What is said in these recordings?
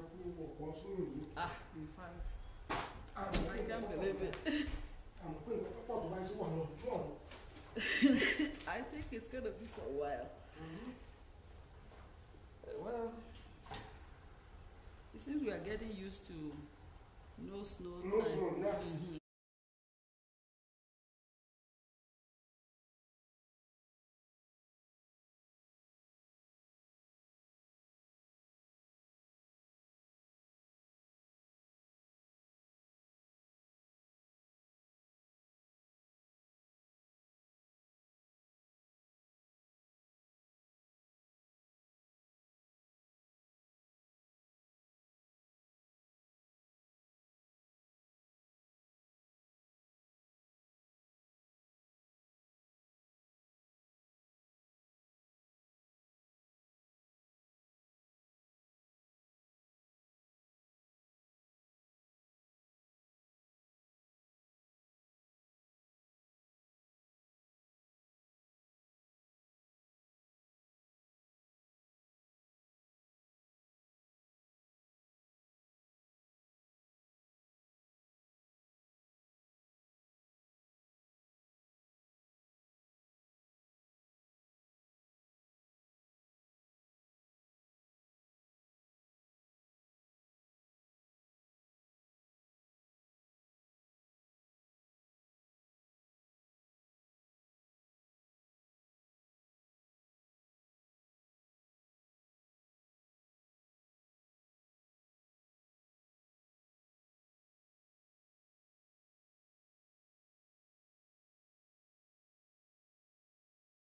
In fact, I can't believe it. I think it's going to be for a while. Well, it seems we are getting used to no snow time. No snow, yeah.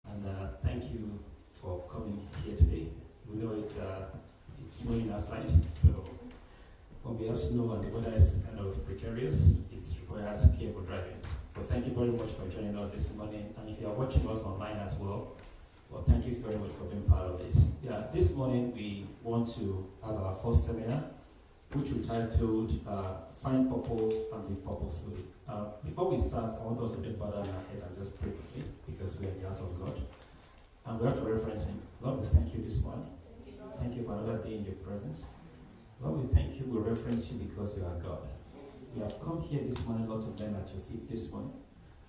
And thank you for coming here today. We know it's snowing outside, so when we have snow and the weather is kind of precarious, it requires careful driving. But thank you very much for joining us this morning. And if you are watching us online as well, thank you very much for being part of this. Yeah, this morning we want to have our first seminar, which we titled Find Purpose and Live Purposefully. Before we start, I want us to just bow down our heads and just pray quickly, because we are in the house of God. And we have to reference Him. Lord, we thank you this morning. Thank you for another day in your presence. Lord, we thank you, we reference you because you are God. We have come here this morning, Lord, to learn at your feet this morning.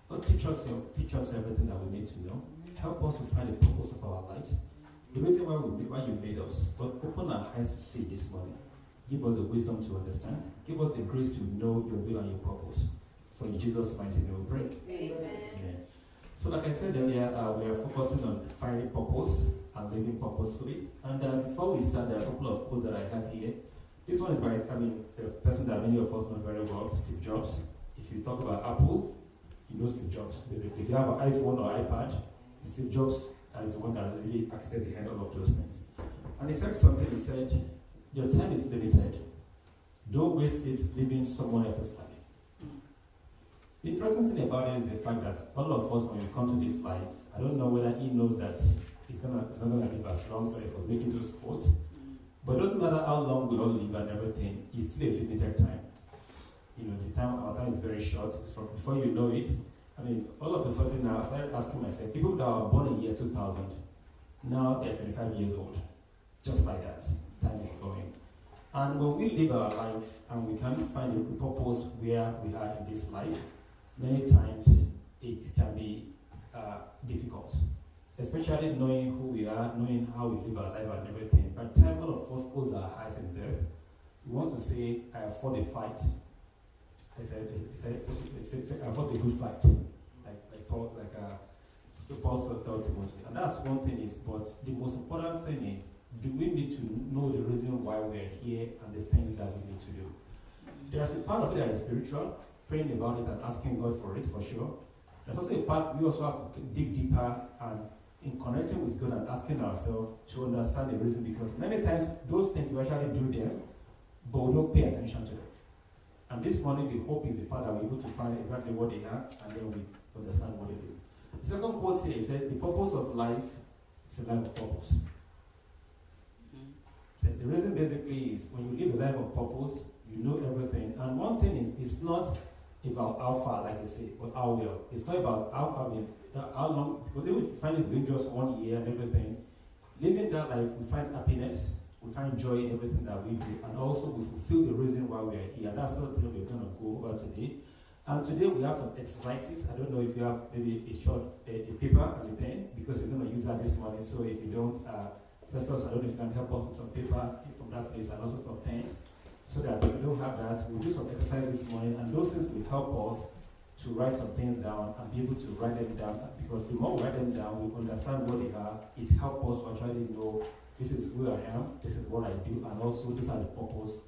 Lord, teach us everything that we need to know. Help us to find the purpose of our lives. The reason why you made us. Lord, open our eyes to see this morning. Give us the wisdom to understand. Give us the grace to know your will and your purpose. For in Jesus' mighty name we pray. Amen. So like I said earlier, we are focusing on finding purpose and living purposefully. And before we start, there are a couple of quotes that I have here. This one is by, a person that many of us know very well, Steve Jobs. If you talk about Apple, you know Steve Jobs. Basically, if you have an iPhone or iPad, Steve Jobs is the one that really acted behind all of those things. And he said something, he said, your time is limited. Don't waste it living someone else's life. The interesting thing about it is the fact that all of us, when we come to this life, I don't know whether he knows that it's not going to live as long as for making those quotes. But it doesn't matter how long we all live and everything, it's still a limited time. You know, our time is very short. From before you know it, all of a sudden now I started asking myself, people that were born in the year 2000, now they're 25 years old. Just like that, time is going. And when we live our life and we can't find a purpose where we are in this life, many times it can be difficult. Especially knowing who we are, knowing how we live our life and everything. By the time all of us close our eyes in death, we want to say, I fought a fight. I fought a good fight. Like Paul, so Paul told Timothy. And that's one thing is, but the most important thing is, do we need to know the reason why we're here and the things that we need to do? There's a part of it that is spiritual, praying about it and asking God for it, for sure. There's also a part we also have to dig deeper and in connecting with God and asking ourselves to understand the reason, because many times those things we actually do them, but we don't pay attention to them. And this morning the hope is the fact that we're able to find exactly what they are and then we understand what it is. The second quote here is that the purpose of life is a life of purpose. So the reason basically is when you live a life of purpose, you know everything. And one thing is, it's not about how far, like I say, but how well. It's not about how long, because if we find it within just 1 year and everything, living that life, we find happiness, we find joy in everything that we do, and also we fulfill the reason why we are here. That's something we're going to go over today. And today we have some exercises. I don't know if you have maybe a paper and a pen, because you're going to use that this morning. So if you don't, Festus, I don't know if you can help us with some paper from that place and also some pens, so that if you don't have that, we'll do some exercise this morning, and those things will help us to write some things down and be able to write them down, because the more we write them down, we understand what they are. It helps us to actually know this is who I am, this is what I do, and also these are the purpose.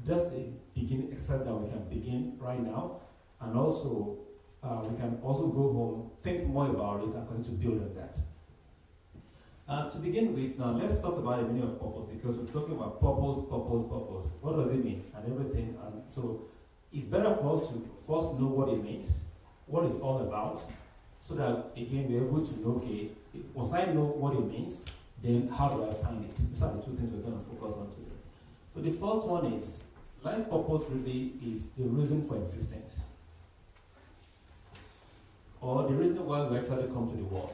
That's a beginning exercise that we can begin right now, and also we can also go home, think more about it, and continue to build on that. To begin with, now let's talk about the meaning of purpose, because we're talking about purpose. What does it mean and everything? And so it's better for us to first know what it means, what it's all about, so that again we're able to know, okay, once I know what it means, then how do I find it? These are the two things we're going to focus on today. So the first one is, life purpose really is the reason for existence, or the reason why we actually come to the world.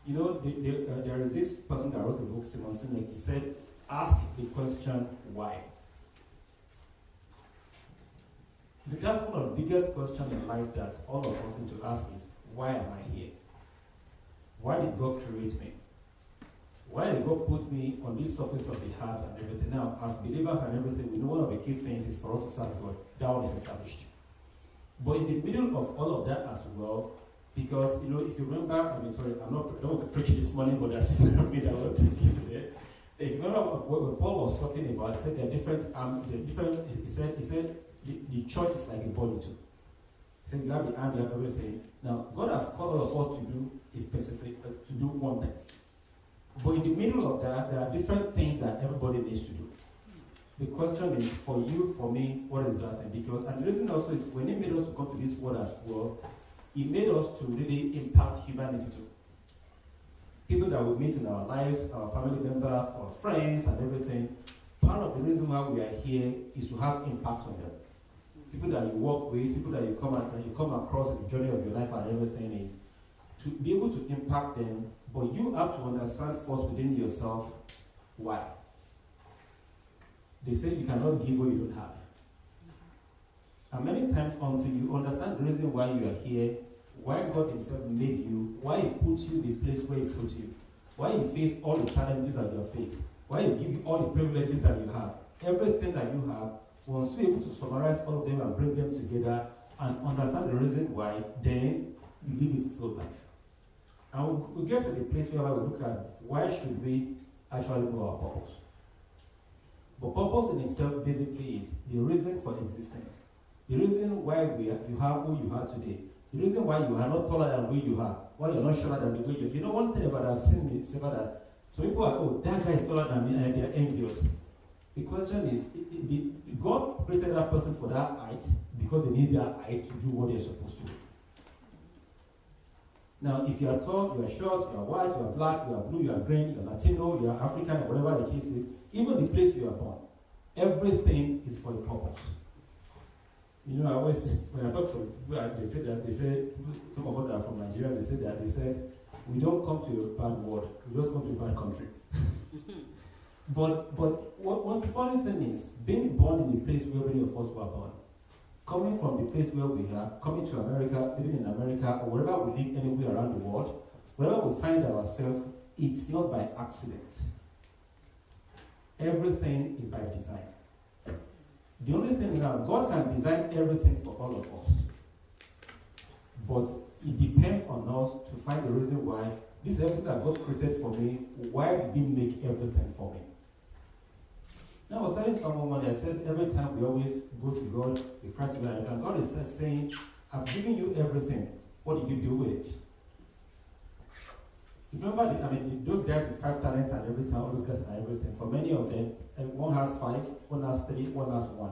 You know, there is this person that wrote the book, Simon Sinek. He said, ask the question, why? That's one of the biggest questions in life that all of us need to ask is, why am I here? Why did God create me? Why did God put me on this surface of the heart and everything? Now, as believers and everything, we know one of the key things is for us to serve God. That one is established. But in the middle of all of that as well, because, you know, if you remember, I don't want to preach this morning, but that's something I want to give today. If you remember what Paul was talking about, he said there are he said the church is like a body too. He said you have the arm, you have everything. Now, God has called all of us to do is specific, to do one thing. But in the middle of that, there are different things that everybody needs to do. The question is, for you, for me, what is that thing? Because, and the reason also is, when He made us to come to this world as well, He made us to really impact humanity too. People that we meet in our lives, our family members, our friends, and everything. Part of the reason why we are here is to have impact on them. People that you work with, people that you come across in the journey of your life and everything, is to be able to impact them. But you have to understand first within yourself why. They say you cannot give what you don't have. And many times until you understand the reason why you are here, why God Himself made you, why He put you in the place where He put you, why He faced all the challenges that you have faced, why He give you all the privileges that you have, everything that you have, once you're able to summarize all of them and bring them together and understand the reason why, then you live a fulfilled life. And we'll get to the place where we look at why should we actually know our purpose. But purpose in itself basically is the reason for existence. The reason why you have who you are today. The reason why you are not taller than who you are. Why you're not shorter than the way you are. You know, one thing about I've seen is about that. So people are, oh, that guy is taller than me, and they're envious. The question is, God created that person for that height because they need that height to do what they're supposed to do. Now, if you are tall, you are short, you are white, you are black, you are blue, you are green, you are Latino, you are African, or whatever the case is, even the place you are born, everything is for a purpose. You know, I always, when I talk to people, they say, some of us that are from Nigeria, they said, we don't come to a bad world, we just come to a bad country. But one funny thing is, being born in the place where many of us were born, coming from the place where we are, coming to America, living in America, or wherever we live anywhere around the world, wherever we find ourselves, it's not by accident. Everything is by design. The only thing now, God can design everything for all of us. But it depends on us to find the reason why this is everything that God created for me. Why did He make everything for me? Now, I was telling someone one day, I said, every time we always go to God, we cry to God, and God is just saying, I've given you everything. What did you do with it? You remember, those guys with 5 talents and everything, all those guys and everything, for many of them, one has 5, one has 3, one has 1.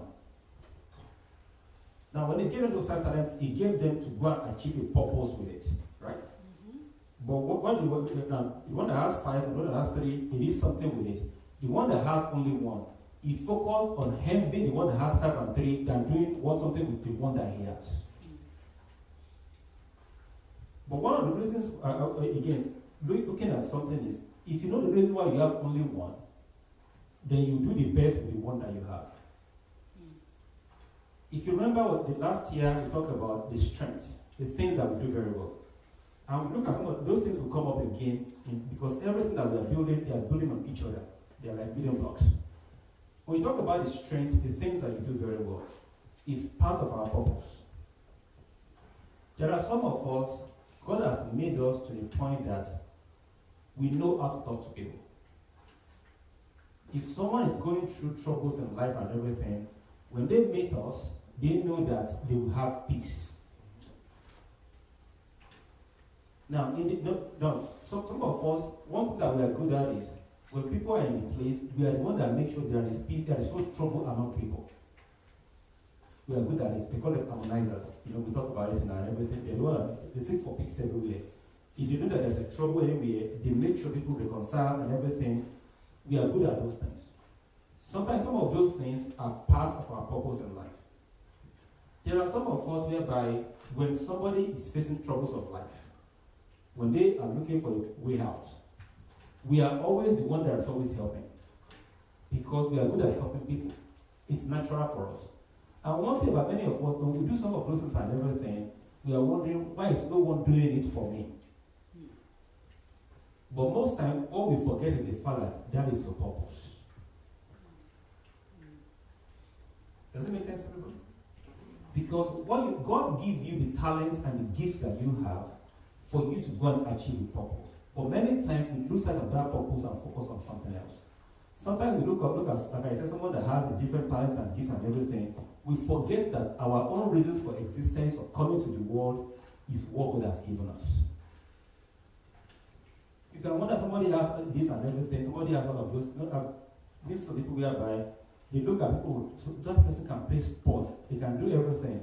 Now, when He gave them those 5 talents, He gave them to go and achieve a purpose with it, right? Mm-hmm. But what do you now? The one that has 5 and the one that has 3, He did something with it. The one that has only 1, He focused on having the one that has 5 and 3 than doing something with the one that He has. But one of the reasons, again, looking at something is, If you know the reason why you have only one, then you do the best with the one that you have. If you remember what the last year we talked about the strengths, the things that we do very well. And we look at some of those things will come up again because everything that we are building, they are building on each other. They are like building blocks. When you talk about the strengths, the things that you do very well, is part of our purpose. There are some of us, God has made us to the point that we know how to talk to people. If someone is going through troubles in life and everything, when they meet us, they know that they will have peace. Now, some of us, one thing that we are good at is when people are in a place, we are the one that make sure there is peace, there is no trouble among people. We are good at it. They call it harmonizers. We talk about it and everything. They seek for peace everywhere. If you know that there's a trouble anywhere, they make sure people reconcile and everything. We are good at those things. Sometimes some of those things are part of our purpose in life. There are some of us whereby when somebody is facing troubles of life, when they are looking for a way out, we are always the one that is always helping. Because we are good at helping people. It's natural for us. And one thing about many of us, when we do some of those things and everything, we are wondering, why is no one doing it for me? But most times, all we forget is the fact that that is your purpose. Does it make sense to everybody? Because God gives you the talents and the gifts that you have for you to go and achieve the purpose. But many times we lose sight of that purpose and focus on something else. Sometimes we look at, like I said, someone that has the different talents and gifts and everything, we forget that our own reasons for existence or coming to the world is what God has given us. You can wonder, somebody has this and everything, somebody has all of those. These are people whereby they look at people, so that person can play sports, they can do everything.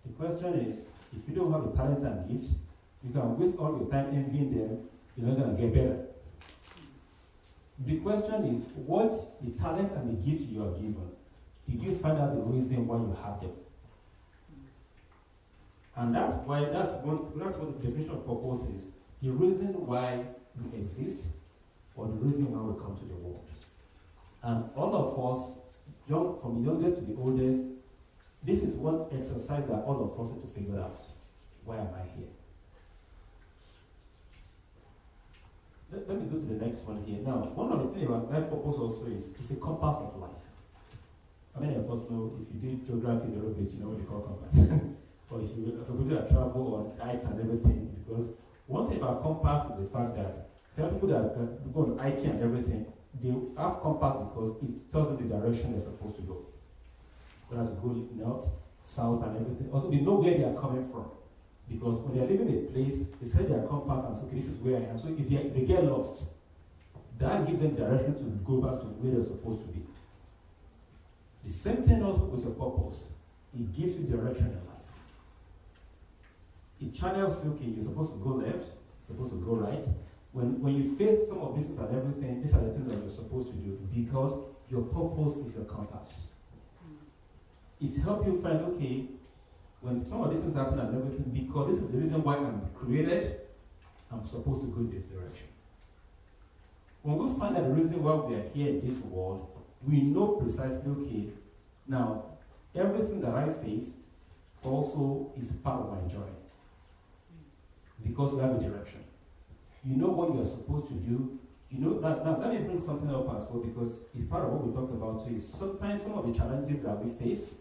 The question is, if you don't have the talents and gifts, you can waste all your time envying them, you're not going to get better. The question is, what the talents and the gifts you are given, did you find out the reason why you have them? And that's what the definition of purpose is. The reason why we exist, or the reason why we come to the world. And all of us, from the youngest to the oldest, this is one exercise that all of us have to figure out. Why am I here? Let me go to the next one here. Now, one of the things about life purpose also is it's a compass of life. How many of us know, if you did geography a little bit, you know what they call compass? Or if you people that travel on hikes and everything, because one thing about compass is the fact that there are people that go on hiking and everything, they have compass because it tells them the direction they're supposed to go. Whether to go north, south, and everything. Also, they know where they are coming from. Because when they are leaving a place, they set their compass and say, okay, this is where I am. So if they get lost, that gives them direction to go back to where they're supposed to be. The same thing also with your purpose. It gives you direction in life. It channels you, okay, you're supposed to go left, you're supposed to go right. When you face some of these things and everything, these are the things that you're supposed to do because your purpose is your compass. It helps you find, okay, when some of these things happen and everything, because this is the reason why I'm created, I'm supposed to go in this direction. When we find out the reason why we are here in this world, we know precisely, okay, now, everything that I face also is part of my journey. Because we have a direction. You know what you are supposed to do. You know, now let me bring something up as well, because it's part of what we talk about too, is sometimes some of the challenges that we face,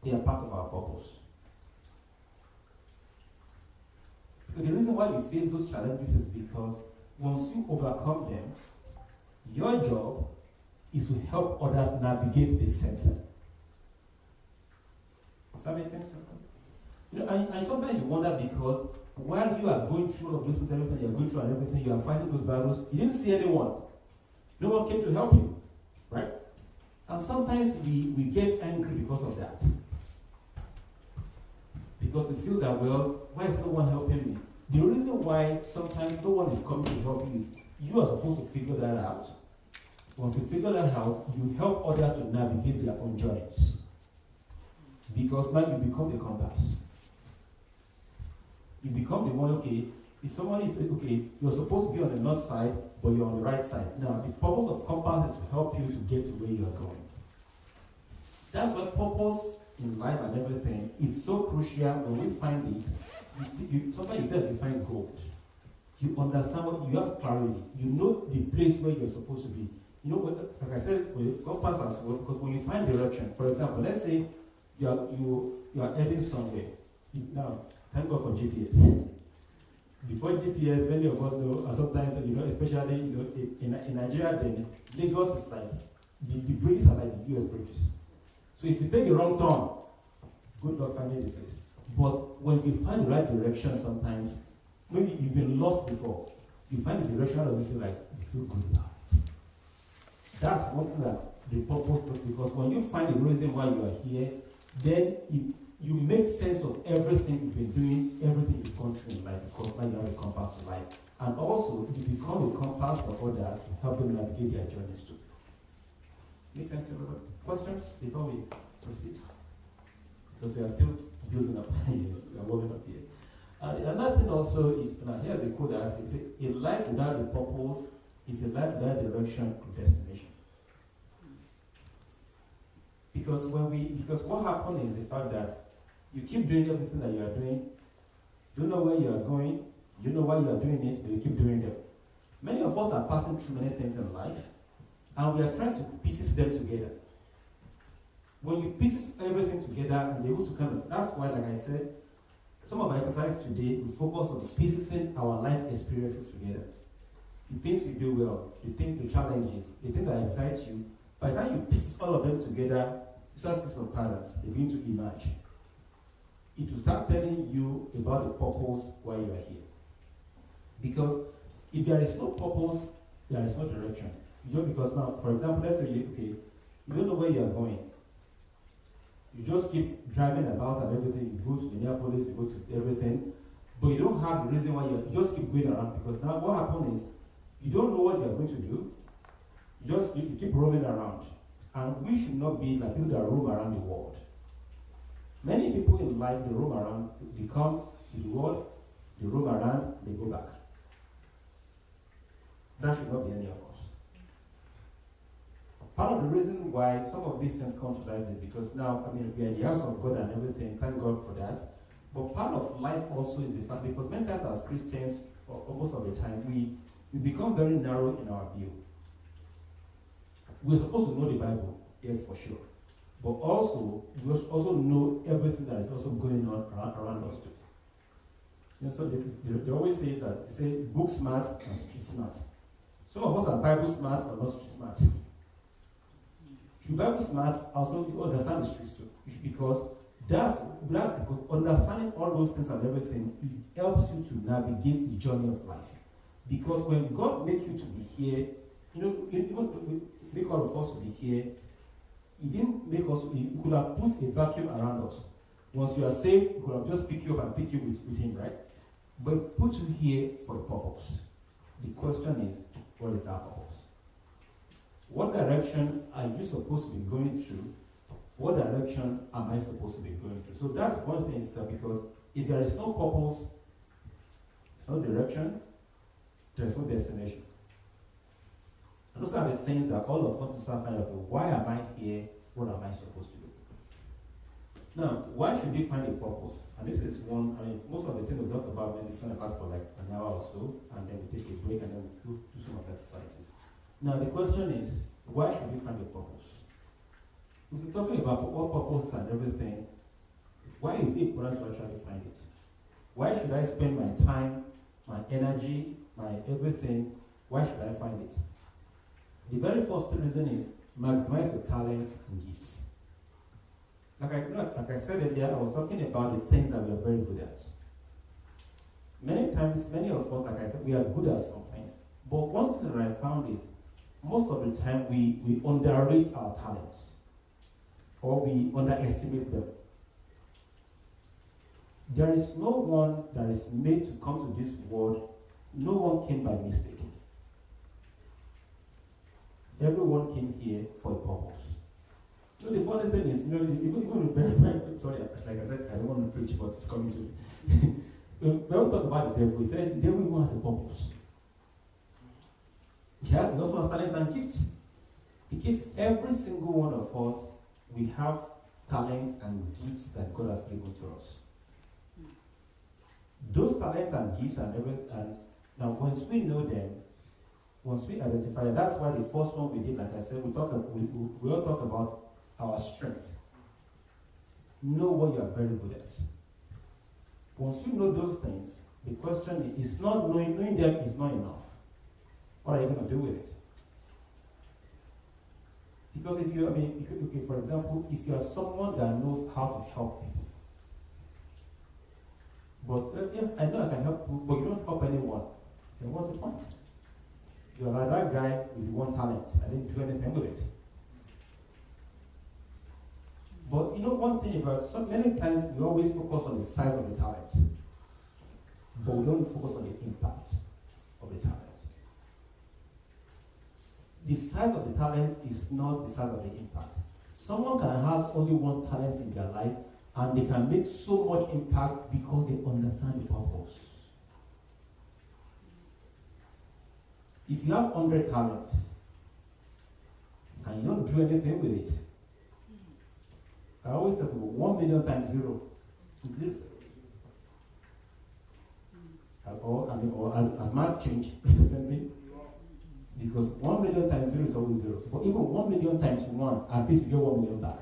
they are part of our purpose. Because the reason why you face those challenges is because once you overcome them, your job is to help others navigate the same thing. Does that make sense? You know, and sometimes you wonder because while you are going through all of those things, everything you're going through and everything, you are fighting those battles, you didn't see anyone. No one came to help you. Right? And sometimes we get angry because of that. Because we feel that, well, why is no one helping me? The reason why sometimes no one is coming to help you is you are supposed to figure that out. Once you figure that out, you help others to navigate their own journeys. Because now you become the compass. You become the one, okay, If somebody says, okay, you're supposed to be on the north side, but you're on the right side. Now, the purpose of compass is to help you to get to where you're going. That's why purpose in life and everything is so crucial. When we find it, sometimes you feel like you find gold. You understand what you have clarity. You know the place where you're supposed to be. You know, like I said, with compass as well, because when you find direction, for example, let's say you are heading somewhere. Now, thank God for GPS. Before GPS, many of us know, and sometimes, especially, in Nigeria, then Lagos is like, the bridges are like the US bridges. So if you take the wrong turn, good luck finding the place. But when you find the right direction sometimes, maybe you've been lost before, you find the direction and you feel like, you feel good about it. That's one thing that the purpose does, because when you find the reason why you are here, then you make sense of everything you've been doing, everything you've gone through in life, because now you have a compass to life. And also, you become a compass for others to help them navigate their journeys too. Make sense to everybody? Questions before we proceed? Because we are still building up here, we are working up here. Another thing also is, now here's a quote that says, a life without a purpose is a life without direction or destination. Because what happened is the fact that you keep doing everything that you are doing, you don't know where you are going, you know why you are doing it, but you keep doing them. Many of us are passing through many things in life, and we are trying to pieces them together. When you pieces everything together and you're able to that's why, like I said, some of our exercise today, we focus on piecing our life experiences together. The things we do well, the challenges, the things that excite you, by the time you piece all of them together, you start seeing some patterns, they begin to emerge. It will start telling you about the purpose why you are here. Because if there is no purpose, there is no direction. Because now, for example, let's say you don't know where you are going. You just keep driving about and everything. You go to Minneapolis, you go to everything, but you don't have the reason why you just keep going around. Because now what happens is you don't know what you are going to do. You keep roaming around. And we should not be like people that roam around the world. Many people in life, they roam around, they come to the world, they roam around, they go back. That should not be any of us. Part of the reason why some of these things come to life is because now, we are in the house of God and everything, thank God for that. But part of life also is the fact, because many times as Christians, or most of the time, we become very narrow in our view. We're supposed to know the Bible, yes, for sure. But also, we also know everything that is also going on around us too. So they always say that, they say book smart and street smart. Some of us are Bible smart but not street smart. To be Bible smart, also you understand the streets too. Because because understanding all those things and everything, it helps you to navigate the journey of life. Because when God makes you to be here, even make all of us to be here, He didn't make us, He could have put a vacuum around us. Once you are saved, He could have just picked you up and picked you with Him, right? But He put you here for a purpose. The question is, what is that purpose? What direction are you supposed to be going through? What direction am I supposed to be going through? So that's one thing, is that because if there is no purpose, there's no direction, there's no destination. And those are the things that all of us must start finding out. Why am I here? What am I supposed to do? Now, why should we find a purpose? And this is one, most of the things we talk about, then it's going to last for like an hour or so, and then we take a break, and then we do some of the exercises. Now, the question is, why should we find a purpose? If we're talking about what purpose and everything, why is it important to actually find it? Why should I spend my time, my energy, my everything? Why should I find it? The very first reason is maximize your talents and gifts. Like I said earlier, I was talking about the things that we are very good at. Many times, many of us, like I said, we are good at some things. But one thing that I found is, most of the time, we underrate our talents. Or we underestimate them. There is no one that is made to come to this world. No one came by mistake. Everyone came here for a purpose. The funny thing is, even sorry, like I said, I don't want to preach, but it's coming to me. when we talk about the devil, we said the devil even has a purpose. Yeah, he also has talent and gifts. Because every single one of us, we have talents and gifts that God has given to us. Those talents and gifts and now once we know them, once we identify them, that's why the first one we did, like I said, we all talk about our strengths. Know what you are very good at. Once you know those things, the question is not knowing them is not enough. What are you going to do with it? Because if you, for example, if you are someone that knows how to help people, but yeah, I know I can help you, but you don't help anyone, then what's the point? You're like that guy with one talent. I didn't do anything with it. But you know one thing about so many times we always focus on the size of the talent, but we don't focus on the impact of the talent. The size of the talent is not the size of the impact. Someone can have only one talent in their life and they can make so much impact because they understand the purpose. If you have 100 talents and you don't do anything with it, I always tell people 1 million times 0 is this. Or as math change recently. Because 1 million times 0 is always 0. But even 1 million times 1, at least you get 1 million back.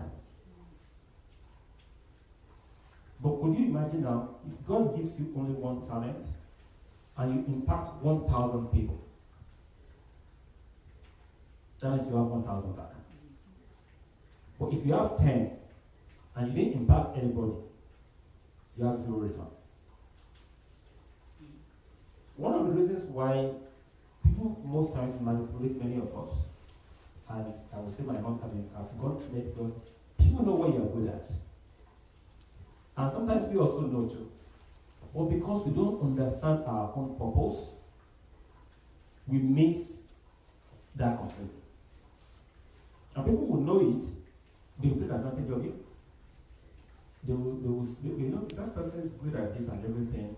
But could you imagine now, if God gives you only one talent and you impact 1,000 people, that means you have 1,000 back. But if you have 10 and you didn't impact anybody, you have 0 return. One of the reasons why people most times manipulate many of us, and I will say my own, I've gone through it because people know what you are good at. And sometimes we also know too. But because we don't understand our own purpose, we miss that completely. And people will know it, they will take advantage of it. They will that person is good at this and everything.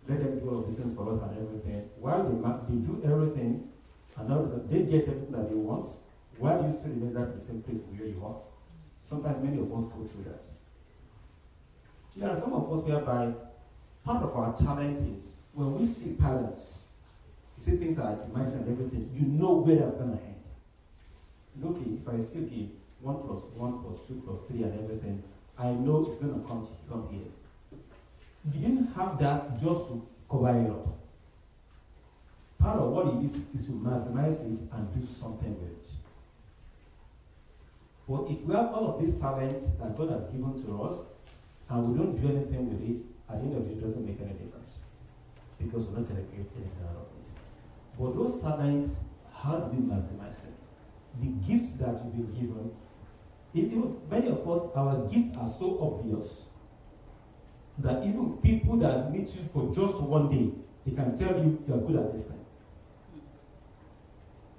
Let them do all of these things for us and everything. While they do everything, and now they get everything that they want, while you still remain at the same place where you are. Sometimes many of us go through that. There are some of us whereby part of our talent is when we see patterns, you see things like imagine and everything, you know where that's going to end. Look, if I see 1 plus 1 plus 2 plus 3 and everything, I know it's going to come here. You didn't have that just to cover it up. Part of what it is to maximize it and do something with it. But if we have all of these talents that God has given to us, and we don't do anything with it, at the end of it, it doesn't make any difference. Because we're not going to get anything out of it. But those talents, how do we maximize them? The gifts that you've been given, even many of us, our gifts are so obvious that even people that meet you for just one day, they can tell you are good at this thing.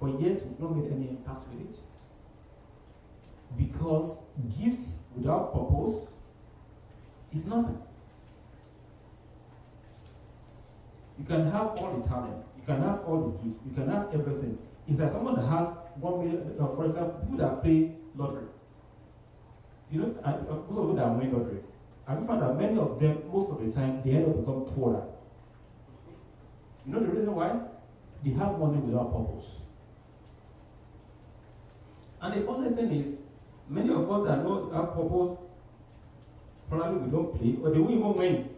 But yet, we've not made any impact with it. Because gifts without purpose is nothing. You can have all the talent, you can have all the gifts, you can have everything. Is there someone that has 1 million, for example, people that play lottery? You know, people that win lottery. Have you found that many of them, most of the time, they end up becoming poorer? You know the reason why? They have money without purpose. And the funny thing is, many of us that don't have purpose, probably we don't play, or they won't even win.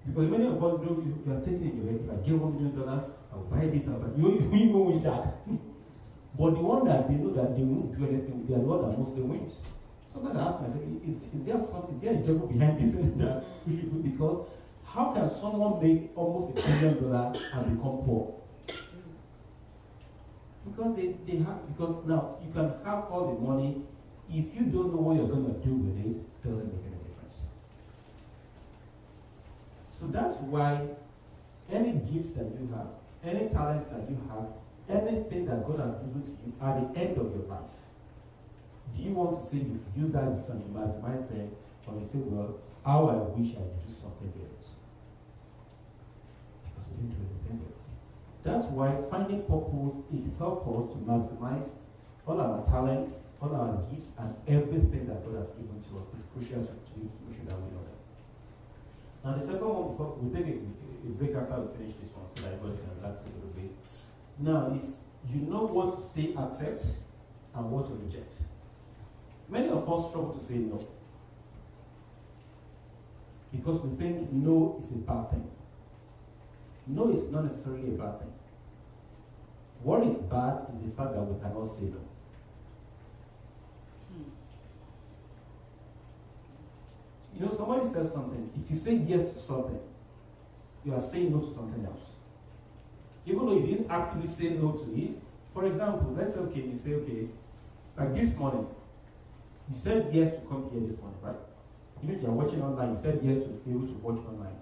Because many of us you are thinking in your head, if I get $1 million, I'll buy this, you won't even win Jack. But the one that they know that they won't do anything, they are the one that mostly wins. Sometimes I ask myself, is there a devil behind this and that we should do? Because how can someone make almost $1 billion and become poor? Because because now you can have all the money, if you don't know what you're going to do with it, it doesn't make any difference. So that's why any gifts that you have, any talents that you have, anything that God has given to you at the end of your life, do you want to say you've used that gift and you maximize them, or you say, well, how I wish I could do something with it? didn't do anything else. That's why finding purpose is help us to maximize all our talents, all our gifts, and everything that God has given to us. Is crucial to make sure that we know that. Now the second one, before we take a break after we finish this one, so that everybody can relax a little bit. Now is you know what to say accept and what to reject. Many of us struggle to say no because we think no is a bad thing. No is not necessarily a bad thing. What is bad is the fact that we cannot say no. You know, somebody says something. If you say yes to something, you are saying no to something else. Even though you didn't actively say no to it. For example, let's say, okay, you say, okay, like this morning, you said yes to come here this morning, right? Even if you are watching online, you said yes to be able to watch online.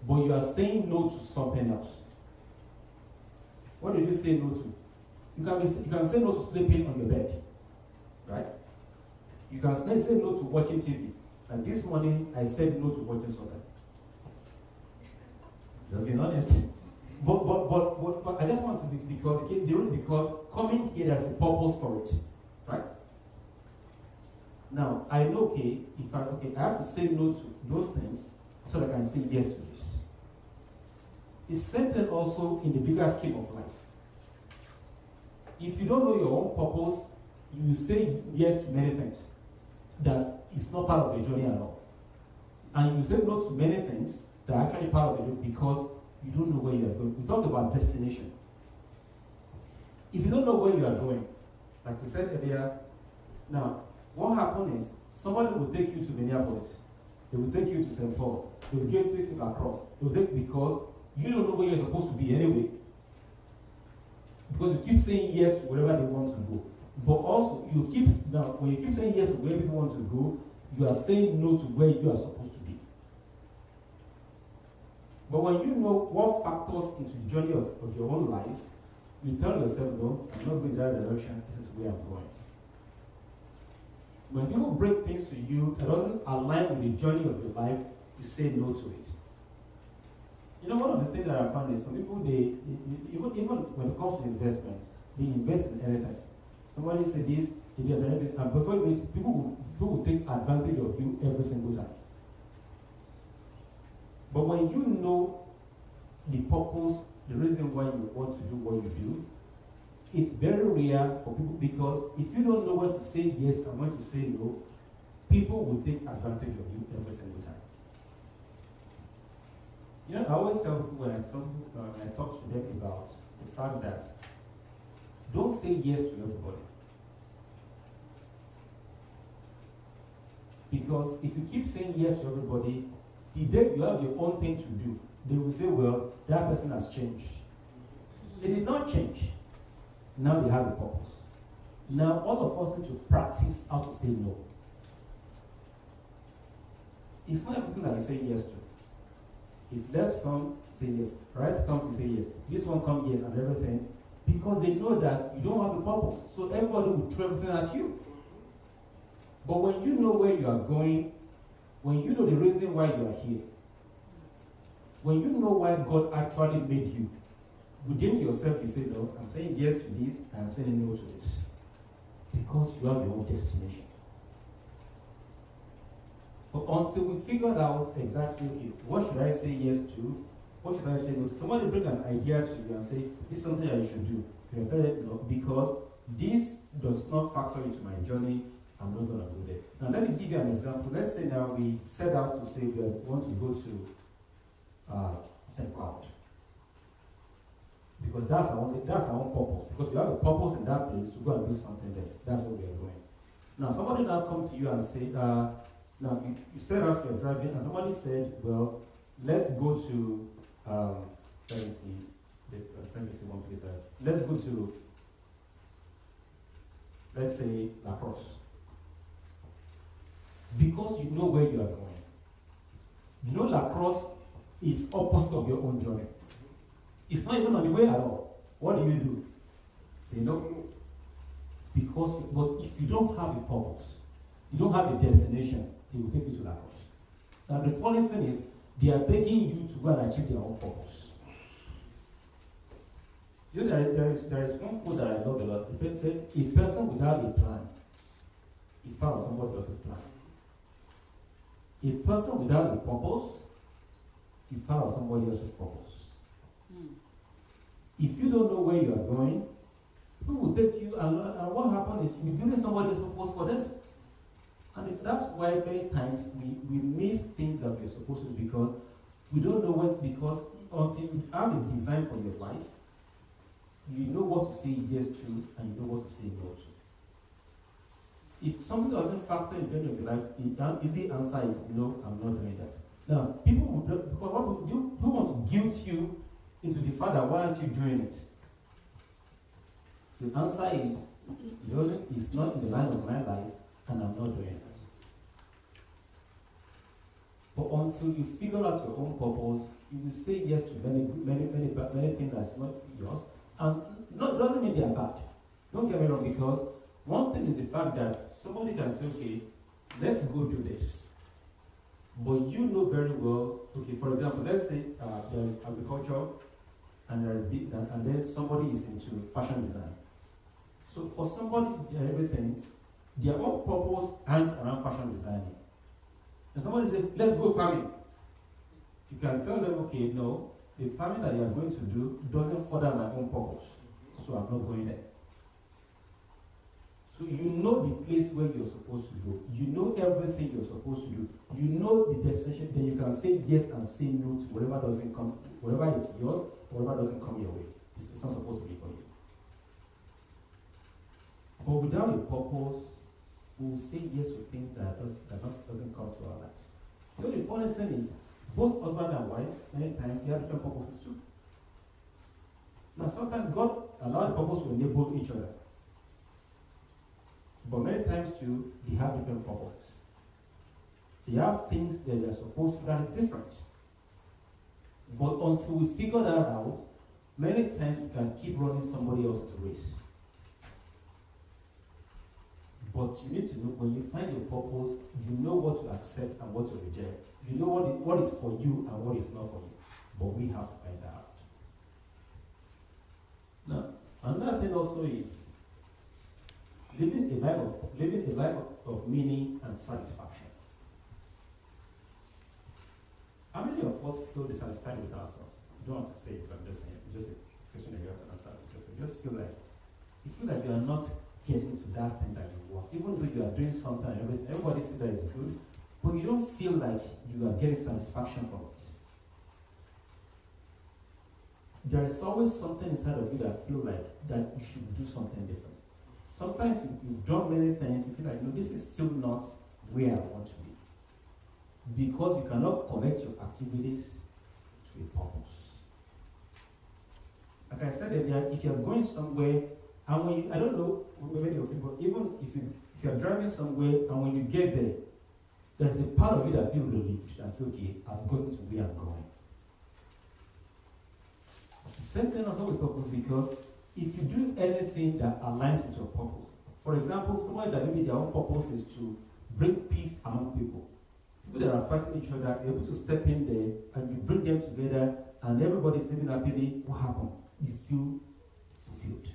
But you are saying no to something else. What did you say no to? You can say no to sleeping on your bed, right? You can say no to watching TV. And this morning, I said no to watching soccer. Just being honest. But I just want to be, because coming here, there's a purpose for it, right? Now, I know, okay, I have to say no to those things so that I can say yes to this. It's same thing also in the bigger scheme of life. If you don't know your own purpose, you say yes to many things that is not part of your journey at all. And you say no to many things that are actually part of your journey because you don't know where you are going. We talked about destination. If you don't know where you are going, like we said earlier, now, what happens is somebody will take you to Minneapolis. They will take you to St. Paul. They will take you across. They will take because you don't know where you're supposed to be anyway. Because you keep saying yes to wherever they want to go. But also, when you keep saying yes to where people want to go, you are saying no to where you are supposed to be. But when you know what factors into the journey of your own life, you tell yourself, no, I'm not going that direction, this is where I'm going. When people break things to you that doesn't align with the journey of your life, you say no to it. You know, one of the things that I found is some people, even when it comes to investments, they invest in anything. Somebody said this, it does anything, and before you meet, people will take advantage of you every single time. But when you know the purpose, the reason why you want to do what you do, it's very rare for people because if you don't know when to say yes and when to say no, people will take advantage of you every single time. You know, I always tell people when I talk to them about the fact that don't say yes to everybody. Because if you keep saying yes to everybody, the day you have your own thing to do, they will say, well, that person has changed. They did not change. Now they have a purpose. Now all of us need to practice how to say no. It's not everything that you say yes to. If left comes, say yes. Right comes, you say yes. This one comes, yes, and everything. Because they know that you don't have a purpose. So everybody will throw everything at you. But when you know where you are going, when you know the reason why you are here, when you know why God actually made you, within yourself you say, no, I'm saying yes to this, and I'm saying no to this. Because you have your own destination. But until we figure out exactly, okay, what should I say yes to? What should I say no to? Somebody bring an idea to you and say, this is something that you should do. You tell it, no, because this does not factor into my journey, I'm not going to go there. Now let me give you an example. Let's say now we set out to say we want to go to St. Cloud. Because that's our own purpose. Because we have a purpose in that place to go and do something there. That's where we are going. Now somebody now come to you and say, now you set out you're driving, and somebody said, well, let's go to let me see one place. Let's go to, let's say, La Crosse. Because you know where you are going. You know La Crosse is opposite of your own journey. It's not even on the way at all. What do? Say no. Because, but if you don't have a purpose, you don't have a destination, they will take you to La Crosse. Now the funny thing is, they are taking you to go and achieve their own purpose. You know, there is one quote that I love a lot. The person said, a person without a plan is part of somebody else's plan. A person without a purpose is part of somebody else's purpose. If you don't know where you are going, who will take you, and what happens is you're building somebody else's purpose for them. And if that's why many times we miss things that we're supposed to do because we don't know when, because until you have a design for your life, you know what to say yes to and you know what to say no to. If something doesn't factor in your life, the easy answer is no, I'm not doing that. Now, people will, because what you want to guilt you into the fact that why aren't you doing it? The answer is, it's not in the line of my life and I'm not doing it. But until you figure out your own purpose, you will say yes to many things that's not yours. And it doesn't mean they are bad. Don't get me wrong, because one thing is the fact that somebody can say, okay, let's go do this. But you know very well, okay, for example, let's say there is agriculture and then somebody is into fashion design. So for somebody, everything, their own purpose hangs around fashion designing. And somebody says, let's go farming. You can tell them, okay, no, the farming that you are going to do doesn't further my own purpose. So I'm not going there. So you know the place where you're supposed to go. You know everything you're supposed to do. You know the destination, then you can say yes and say no to whatever doesn't come, whatever it's yours, or whatever doesn't come your way. It's not supposed to be for you. But without a purpose, we will say yes to things that doesn't come to our lives. You know, the funny thing is, both husband and wife, many times, they have different purposes too. Now, sometimes God allows the purpose to enable each other. But many times too, they have different purposes. They have things that they are supposed to that is different. But until we figure that out, many times we can keep running somebody else's race. But you need to know, when you find your purpose, you know what to accept and what to reject. You know what is for you and what is not for you. But we have to find that out. Now, another thing also is living a life of meaning and satisfaction. How many of us feel dissatisfied with ourselves? You don't have to say it, but I'm just saying, just a question that you have to answer. Just feel like you are not getting to that thing that you want. Even though you are doing something and everything, everybody says that it's good, but you don't feel like you are getting satisfaction from it. There is always something inside of you that feel like that you should do something different. Sometimes you've done many things, you feel like, no, this is still not where I want to be. Because you cannot connect your activities to a purpose. Like I said earlier, if you're going somewhere, and when I don't know maybe of you, but even if you're driving somewhere and when you get there, there's a part of you that feels relieved. That's okay, I've gotten to where I'm going. The same thing also with purpose, because if you do anything that aligns with your purpose, for example, somebody that maybe their own purpose is to bring peace among people that are fighting each other, you're able to step in there and you bring them together and everybody's living happily, what happened? You feel fulfilled.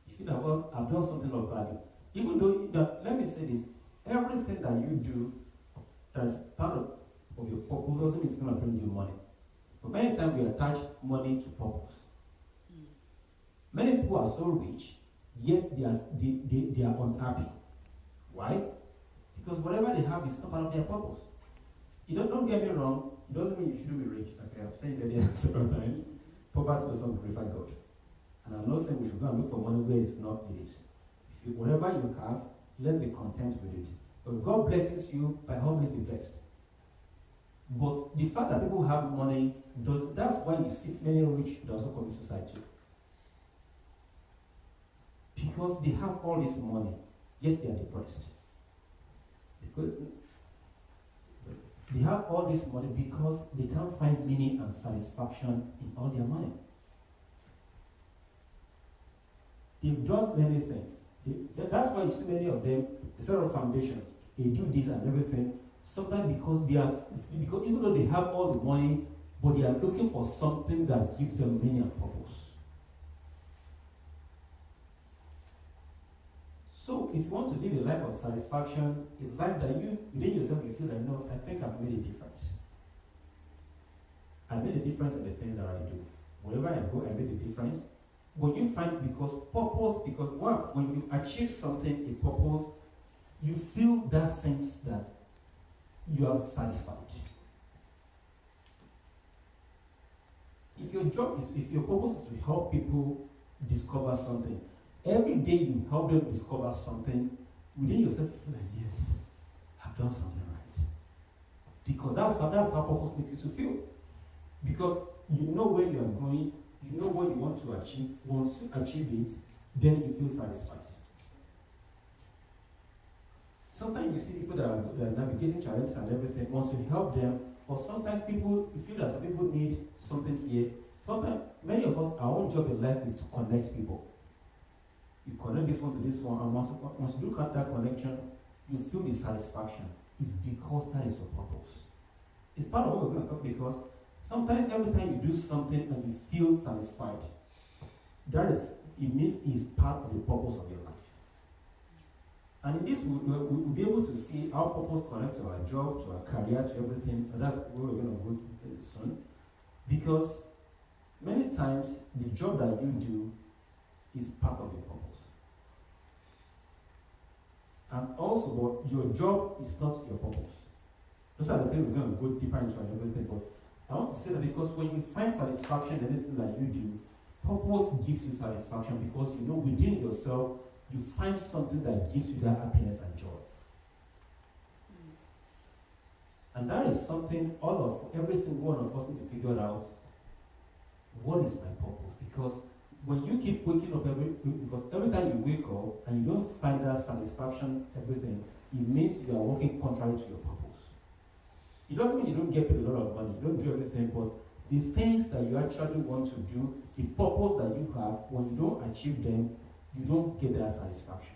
You feel that, well, I've done something of value. Even though, let me say this, everything that you do that's part of your purpose doesn't mean it's going to bring you money. But many times we attach money to purpose. Many people are so rich, yet they are unhappy. Why? Because whatever they have is not part of their purpose. Don't get me wrong, it doesn't mean you shouldn't be rich. Okay, I've said it earlier several times. Poverty doesn't glorify God. And I'm not saying we should go and look for money where it's not it is. Whatever you have, let's be content with it. If God blesses you, by all means be blessed. But the fact that people have money, that's why you see many rich that also commit suicide too. Because they have all this money, yet they are depressed. Because they have all this money because they can't find meaning and satisfaction in all their money. They've done many things. That's why you see many of them, instead of foundations, they do this and everything. Sometimes because even though they have all the money, but they are looking for something that gives them meaning and purpose. So if you want to live a life of satisfaction, a life that you, within yourself, you feel like, no, I think I've made a difference. I made a difference in the things that I do. Wherever I go, I made a difference. When you find, because when you achieve something, a purpose, you feel that sense that you are satisfied. If your purpose is to help people discover something, every day you help them discover something, within yourself you feel like, yes, I've done something right. Because that's how purpose makes you to feel. Because you know where you are going, you know what you want to achieve. Once you achieve it, then you feel satisfied. Sometimes you see people that are navigating challenges and everything, once you help them, or sometimes you feel that some people need something here. Sometimes, many of us, our own job in life is to connect people. You connect this one to this one, and once you look at that connection, you feel the satisfaction. It's because that is your purpose. It's part of what we're going to talk, because sometimes every time you do something and you feel satisfied, it means it's part of the purpose of your life. And in this, we'll be able to see how purpose connects to our job, to our career, to everything. And that's where we're going to go soon. Because many times, the job that you do is part of your purpose. And also, but your job is not your purpose. Those are the things we're going to go deeper into and everything. But I want to say that because when you find satisfaction in anything that you do, purpose gives you satisfaction, because you know within yourself, you find something that gives you that happiness and joy. And that is something every single one of us need to figure out. What is my purpose? Because when you keep waking up because every time you wake up and you don't find that satisfaction, everything, it means you are working contrary to your purpose. It doesn't mean you don't get paid a lot of money, you don't do everything, but the things that you actually want to do, the purpose that you have, when you don't achieve them, you don't get that satisfaction.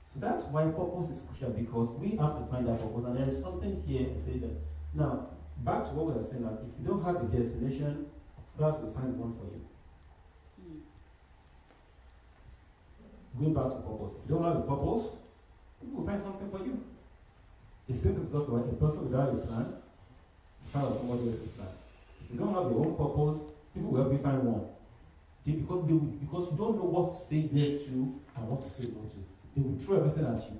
So that's why purpose is crucial, because we have to find that purpose. And there is something here to say that. Now, back to what we were saying, that if you don't have a destination, God will find one for you. Going back to purpose. If you don't have a purpose, people will find something for you. It's simple to talk about a person without a plan, it's part of somebody else's plan. If you don't have your own purpose, people will help you find one. Because you don't know what to say yes to and what to say no to. They will throw everything at you.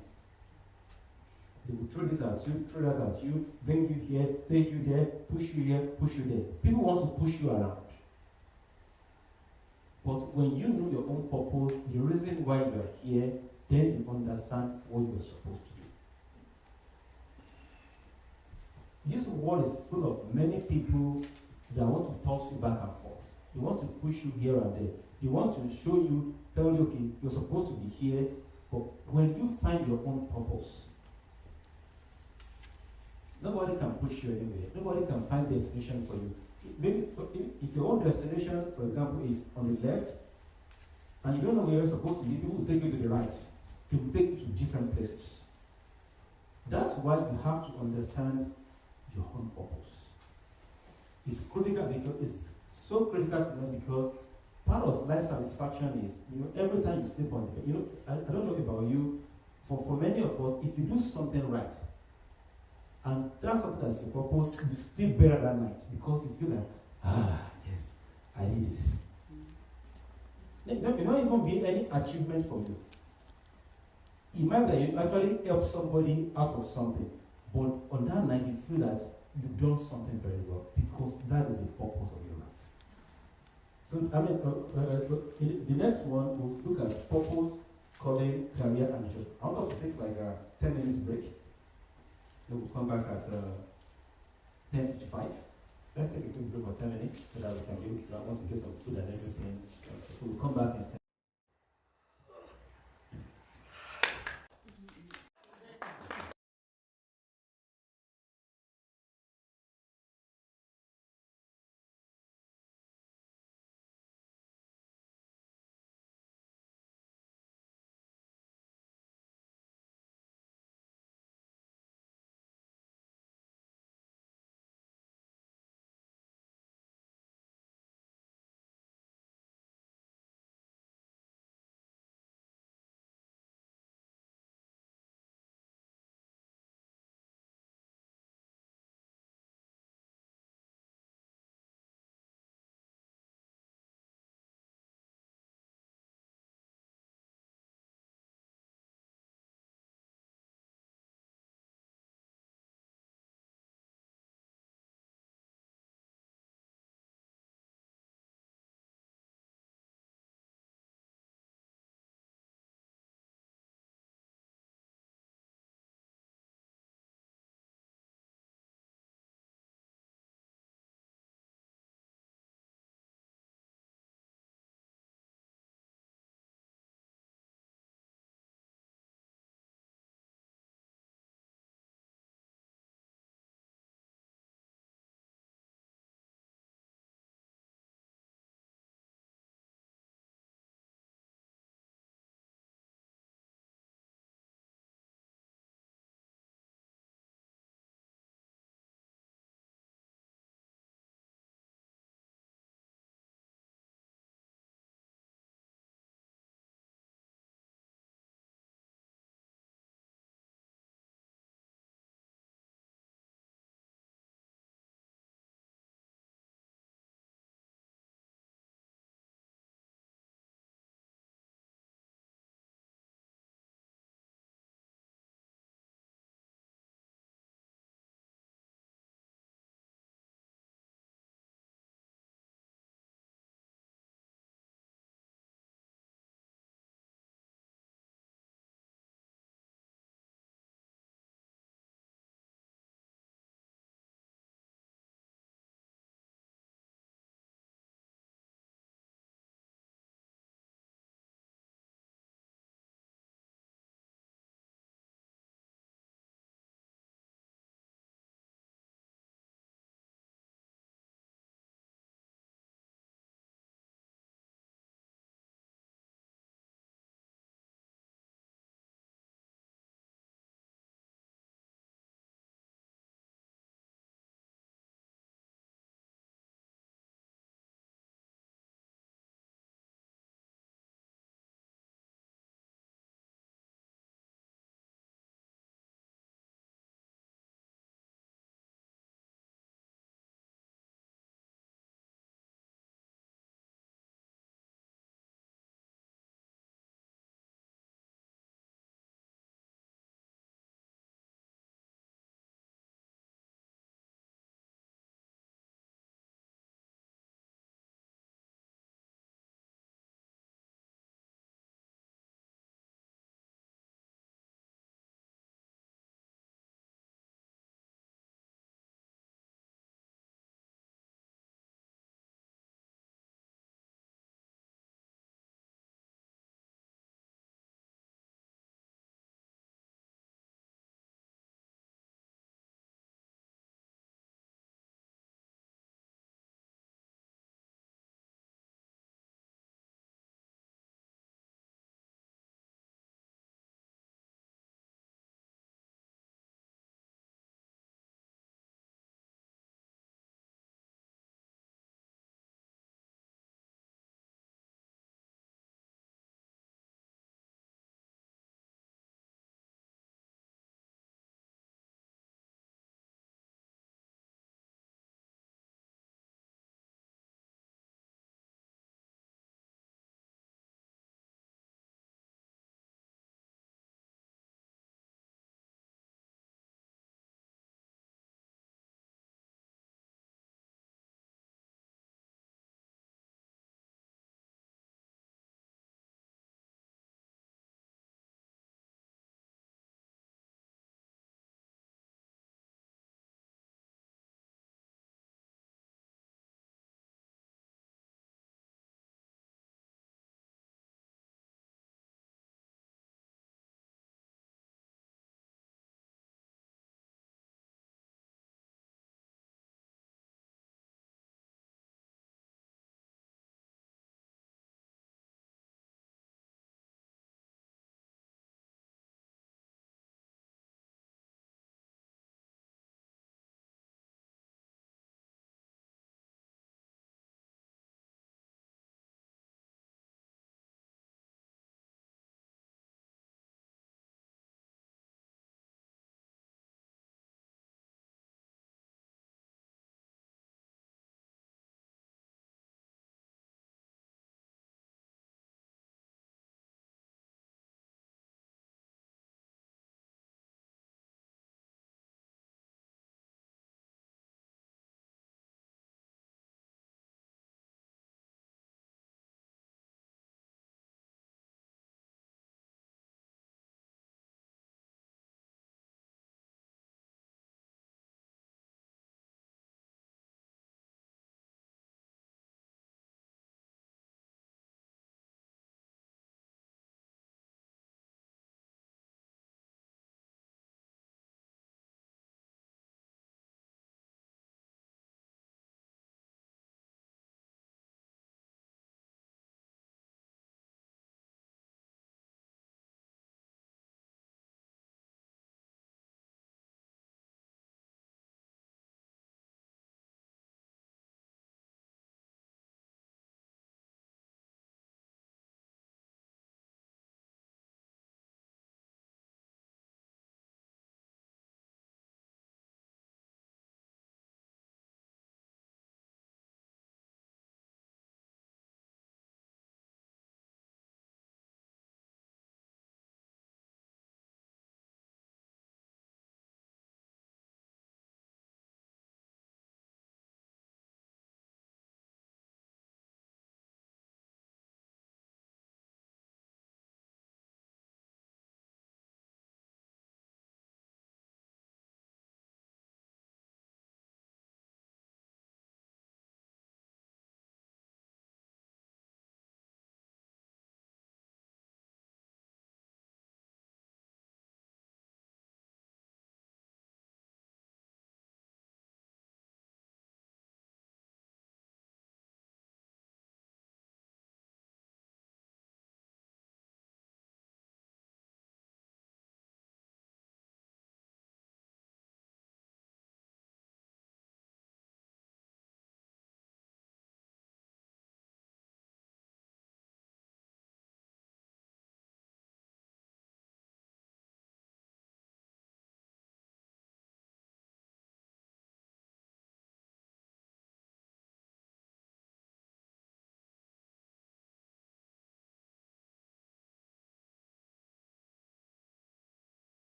They will throw this at you, throw that at you, bring you here, take you there, push you here, push you there. People want to push you around. But when you know your own purpose, the reason why you are here, then you understand what you are supposed to do. This world is full of many people that want to toss you back and forth. They want to push you here and there. They want to show you, tell you, okay, you're supposed to be here. But when you find your own purpose, nobody can push you anywhere. Nobody can find destination for you. Maybe if your own destination, for example, is on the left, and you don't know where you're supposed to be, people will take you to the right. People will take you to different places. That's why you have to understand your own purpose. It's critical, because it's so critical to know, because part of life satisfaction is, every time you sleep on the bed, I don't know about you, for many of us, if you do something right, and that's something that's your purpose, you sleep better that night, because you feel like, yes, I did this. There may not even be any achievement for you. It might be that you actually help somebody out of something, but on that night you feel that you've done something very well, because that is the purpose of your life. So, the next one, we'll look at purpose, calling, career, and job. I want us to take like a 10 minutes break. Then we'll come back at 10:55. Let's take a quick break for 10 minutes so that we can be able to get some food and everything. So we'll come back in 10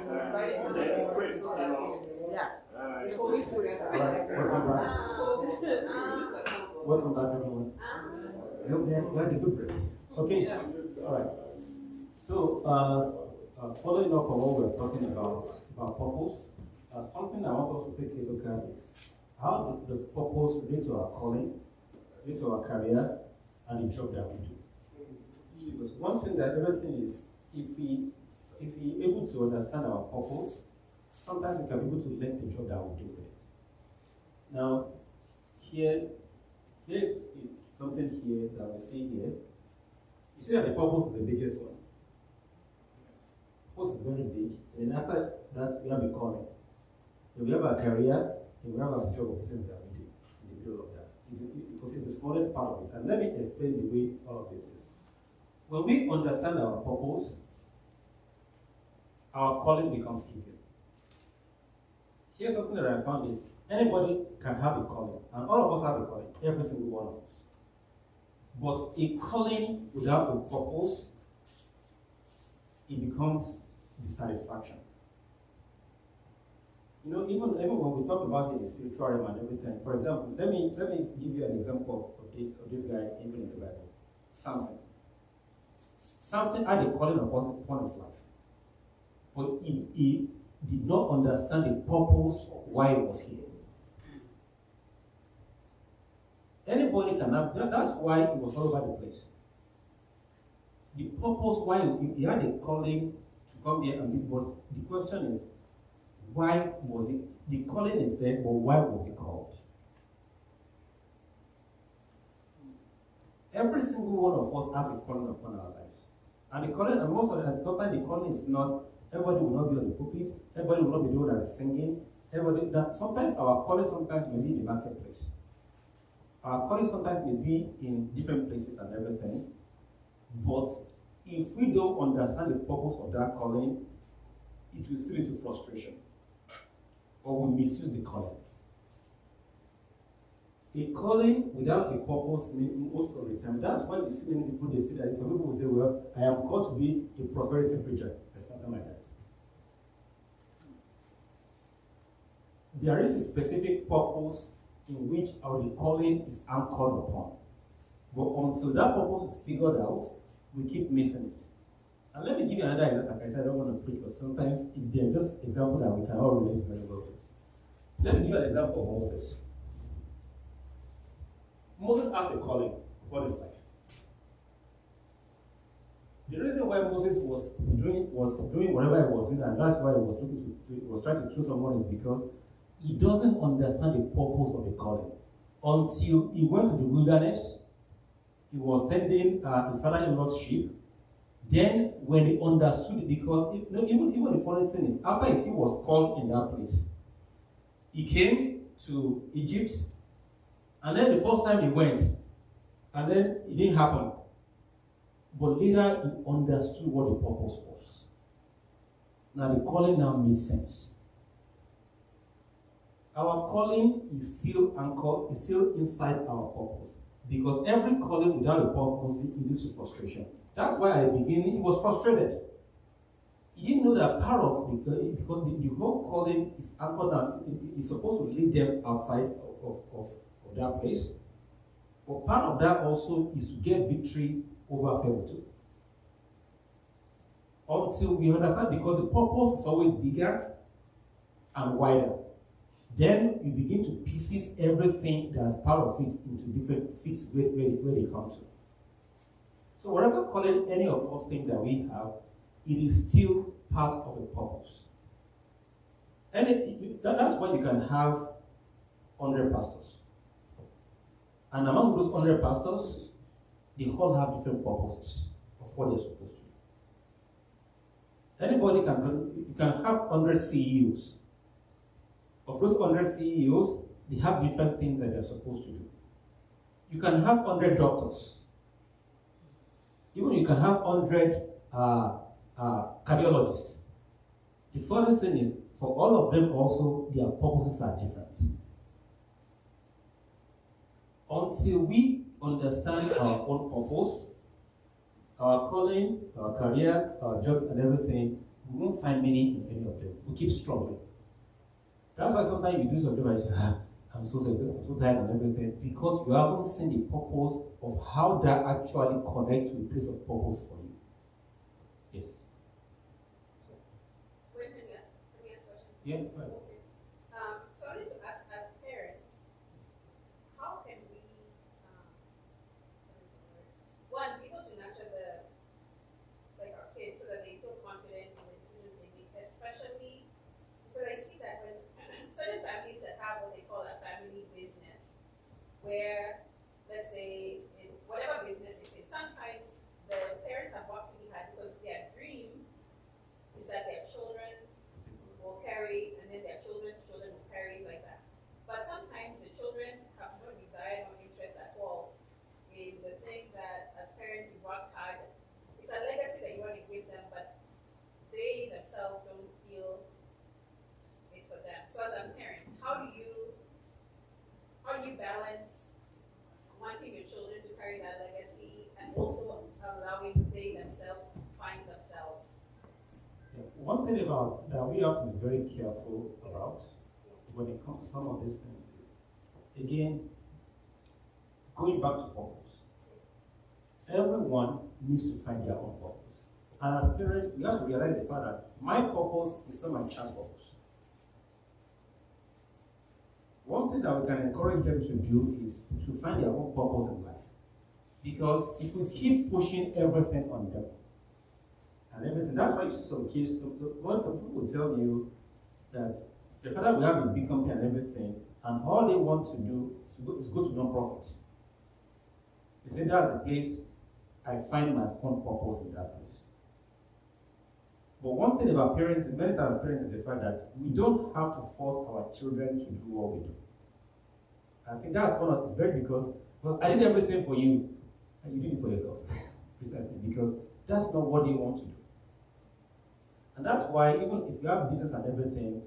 It's great. Yeah. Welcome back, everyone. I hope you had a good break. Okay, all right. So, following up on what we were talking about purpose, something I want us to take a look at is how does purpose relate to our calling, relate to our career, and the job that we do. Because one thing that everything is, if we able to understand our purpose, sometimes we can be able to link the job that we do with it. Now, here's something here that we see here. You see that the purpose is the biggest one. Purpose is very big, and then after that we have a calling. Then we have our career, and we have our job or business that we do in the middle of that. Because it's the smallest part of it. And let me explain the way all of this is. When we understand our purpose, our calling becomes easier. Here's something that I found is anybody can have a calling, and all of us have a calling, every single one of us. But a calling without a purpose, it becomes dissatisfaction. You know, even when we talk about the spiritual realm and everything, for example, let me give you an example of this guy even in the Bible, Samson. Samson had a calling upon his life, but he did not understand the purpose of why he was here. Anybody can have that's why he was all over the place. The purpose why he had a calling to come here and be born. The question is, why was it? The calling is there, but why was it called? Every single one of us has a calling upon our lives. And the calling, and most of the time, the calling is not, everybody will not be on the pulpit, everybody will not be the one that is singing, sometimes our calling sometimes may be in the marketplace. Our calling sometimes may be in different places and everything. But if we don't understand the purpose of that calling, it will still lead to frustration. Or we misuse the calling. A calling without a purpose, most of the time, that's why you see many people, they say that people will say, well, I am called to be a prosperity preacher, or something like that. There is a specific purpose in which our calling is anchored upon. But until that purpose is figured out, we keep missing it. And let me give you another example. Like I said, I don't want to preach, but sometimes they're just examples that we can all relate very well with. Let me give you an example of Moses. Moses has a calling upon his life. The reason why Moses was doing whatever he was doing, and that's why he was trying to kill someone, is because he doesn't understand the purpose of the calling. Until he went to the wilderness, he was tending his father-in-law's sheep. Then, when he understood it, because even the funny thing is, after he was called in that place, he came to Egypt, and then the first time he went, and then it didn't happen. But later he understood what the purpose was. Now the calling now made sense. Our calling is still anchored, is still inside our purpose. Because every calling without a purpose leads to frustration. That's why at the beginning he was frustrated. He didn't know that part of because the whole calling is anchored down, is supposed to lead them outside of that place. But part of that also is to get victory over Pharaoh too. Until we understand, because the purpose is always bigger and wider. Then you begin to pieces everything that's part of it into different fits where they come to. So whatever calling any of us think that we have, it is still part of a purpose. And that's why you can have 100 pastors. And among those 100 pastors, they all have different purposes of what they're supposed to do. Anybody you can have 100 CEOs. Of those 100 CEOs, they have different things that they're supposed to do. You can have 100 doctors. Even you can have 100 cardiologists. The funny thing is, for all of them also, their purposes are different. Until we understand our own purpose, our calling, our career, our job, and everything, we won't find meaning in any of them. keep struggling. That's why sometimes you do something and you say, I'm so tired and everything, because you haven't seen the purpose of how that actually connects to a place of purpose for you. Yes. Wait, let me ask questions. Yeah, right. Okay. So I need to ask, as parents, how can we, one, be able to nurture our kids so that they feel confident in the decisions they make, especially because I see that when certain families that have what they call a family business, where, let's say, in whatever business it is, sometimes the parents have worked really hard because their dream is that their children will carry, and then their children's children will carry like that. But sometimes the children have no desire, no interest at all in the thing that, as parents, you work hard. It's a legacy that you want to give them, but they themselves don't feel it's for them. So as a parent, how do you balance wanting your children to carry that legacy and also allowing they themselves to find themselves? Yeah. One thing about that we have to be very careful about when it comes to some of these things is, again, going back to purpose. Everyone needs to find their own purpose. And as parents, we have to realize the fact that my purpose is not my child's purpose. One thing that we can encourage them to do is to find their own purpose in life. Because if we keep pushing everything on them, and everything, that's why you see some kids, some people will tell you that, Stefan, we have a big company and everything, and all they want to do is go to non-profit. They say that's a place I find my own purpose in that place. But one thing about parents, many times parents, is the fact that we don't have to force our children to do what we do. I think that's one of it's very because I did everything for you, and you did it for yourself, precisely because that's not what they want to do. And that's why even if you have business and everything,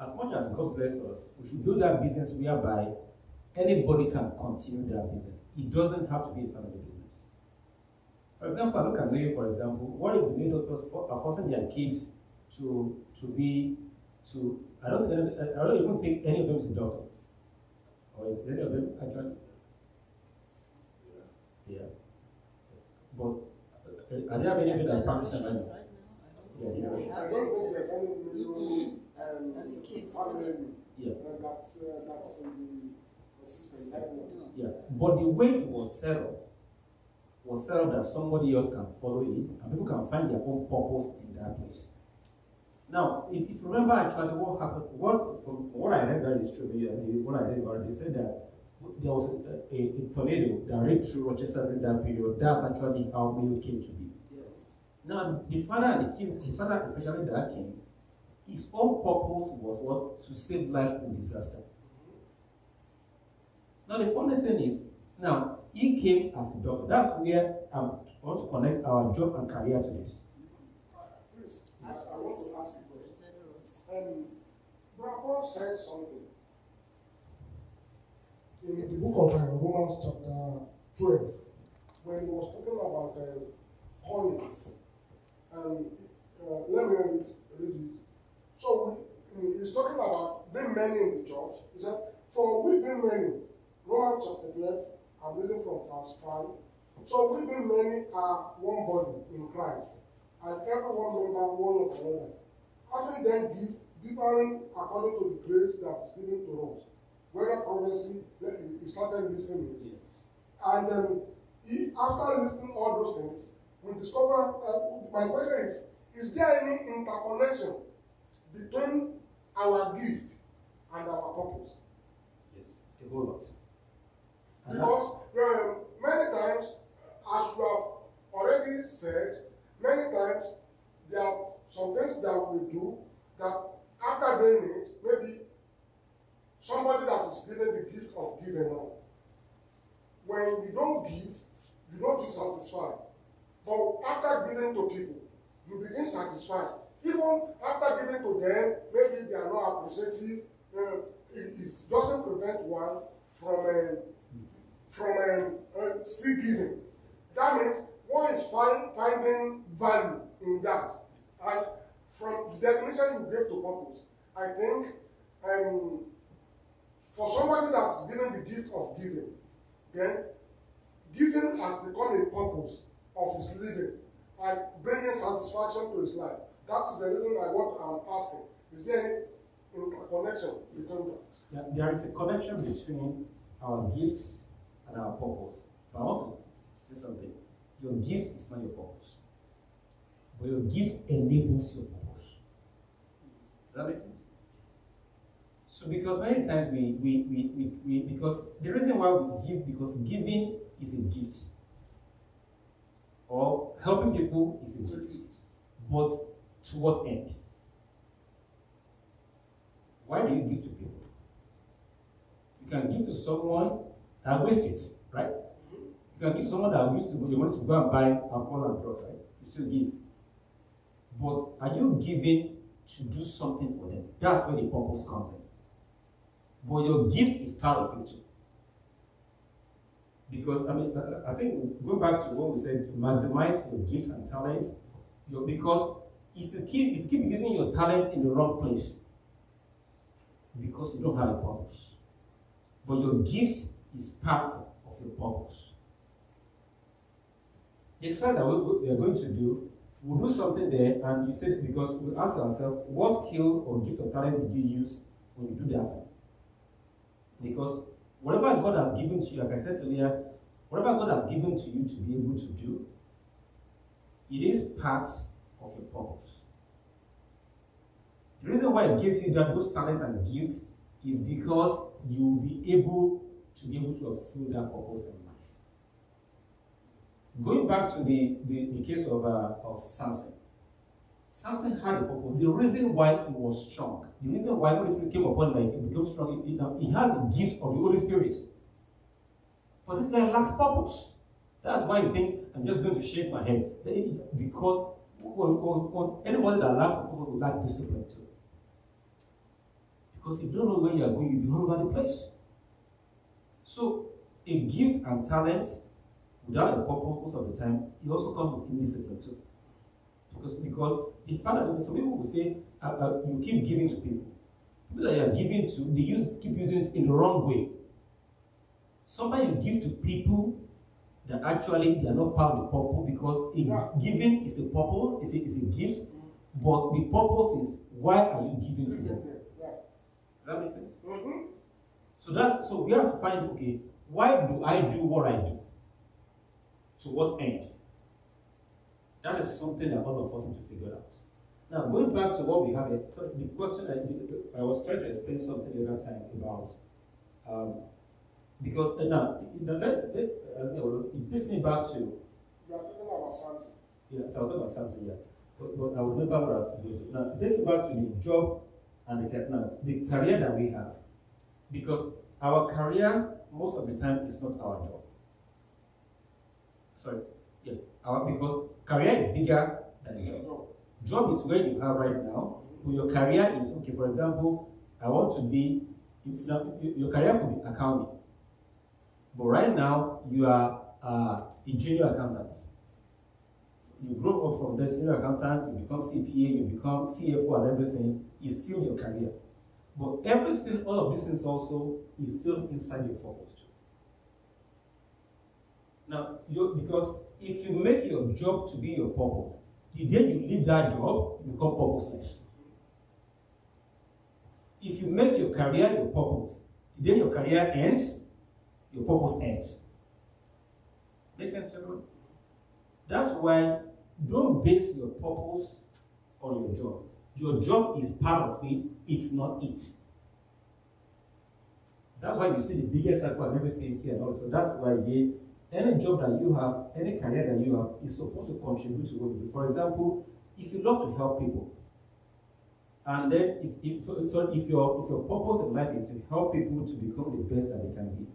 as much as God bless us, we should build that business whereby anybody can continue their business. It doesn't have to be a family business. For example, look at May, for example. What if the May doctors are forcing their kids to I don't even think any of them is a doctor. Or is any of them actually? Yeah. But are there any that practice right now? Yeah, I don't think there's any kids family that's in the system right now. Yeah, but the way it was settled that somebody else can follow it and people can find their own purpose in that place. Now, if you remember actually what happened, from what I read that is true, what I read about it, they said that there was a tornado that ripped through Rochester during that period. That's actually how Mayo came to be. Yes. Now, the father and the kids, the father especially that king, his own purpose was what? To save lives in disaster. Now, the funny thing is, now, he came as a doctor. That's where I want to connect our job and career to this. Please, I want to ask you a question. Paul said something in the book of Romans chapter 12 when he was talking about callings. Let me read it. So he's talking about being many in the church. He said, for we being many, Romans chapter 12, I'm reading from verse 5. So we being many are one body in Christ, and every one member one of another. Having then differing according to the grace that is given to us. Whether prophecy, he started listening. And after listening all those things, we discover, my question is there any interconnection between our gift and our purpose? Yes, a whole lot. Because many times, as you have already said, many times there are some things that we do that after doing it, maybe somebody that is given the gift of giving now, when you don't give, you don't feel satisfied. But after giving to people, you begin satisfied. Even after giving to them, maybe they are not appreciative. It doesn't prevent one from still giving. That means one is finding value in that. And from the definition definition you gave to purpose, I think for somebody that's given the gift of giving, then giving has become a purpose of his living and bringing satisfaction to his life. That is the reason I'm asking. Is there any connection between that? Yeah, there is a connection between our gifts and our purpose. But I want to say something. Your gift is not your purpose. But your gift enables your purpose. Does that make sense? So because many times because the reason why we give, because giving is a gift. Or helping people is a gift. But to what end? Why do you give to people? You can give to someone that wastes it, right? You can give to someone that used to your money to go and buy alcohol and drugs, right? You still give. But are you giving to do something for them? That's where the purpose comes in. But your gift is part of it too. Because I think going back to what we said, to maximize your gift and talent, because if you keep using your talent in the wrong place, because you don't have a purpose. But your gift is part of your purpose. The exercise that we are going to do, we'll do something there, and you said, because we ask ourselves, what skill or gift or talent did you use when you do that thing? Because whatever God has given to you, like I said earlier, whatever God has given to you to be able to do, it is part of your purpose. The reason why I gave you those talents and gifts is because you will be able to fulfill that purpose in life. Going back to the case of Samson. Samson had a purpose. The reason why he was strong, the reason why the Holy Spirit came upon him and he became strong, he has the gift of the Holy Spirit. But this guy lacks purpose. That's why he thinks, I'm just going to shake my head. Because anybody that lacks purpose will lack discipline too. Because if you don't know where you are going, you'll be all over the place. So, a gift and talent without a purpose most of the time, it also comes with indiscipline too. Because the fact that some people will say, you keep giving to people. People that you are giving to, they keep using it in the wrong way. Sometimes you give to people that actually they are not part of the purpose, because giving is a purpose, it's a gift, but the purpose is, why are you giving to them? Does that make sense? Mm-hmm. So we have to find, okay, why do I do what I do? To what end? That is something that all of us need to figure out. Now, going back to what we have here, so the question I was trying to explain something the other time about, because now, it takes me back to. You are talking about Samson. Yeah, so I was talking about Samson, yeah. But I will remember what I was doing. Now, it takes me back to the job and the career that we have. Because our career, most of the time, is not our job. Sorry. Yeah. Because career is bigger than job. Job is where you are right now. But your career is, okay, for example, I want to be, your career could be accounting. But right now, you are a junior accountant. You grow up from the senior accountant, you become CPA, you become CFO and everything, is still your career. But everything, all of these things also, is still inside your purpose too. Now, because if you make your job to be your purpose, the day you leave that job, you become purposeless. If you make your career your purpose, the day your career ends, your purpose ends. Make sense, everyone? That's why don't base your purpose on your job. Your job is part of it, it's not it. That's why you see the biggest cycle and everything here. Also, that's why any job that you have, any career that you have, is supposed to contribute to what you do. For example, if you love to help people, and then if your purpose in life is to help people to become the best that they can be,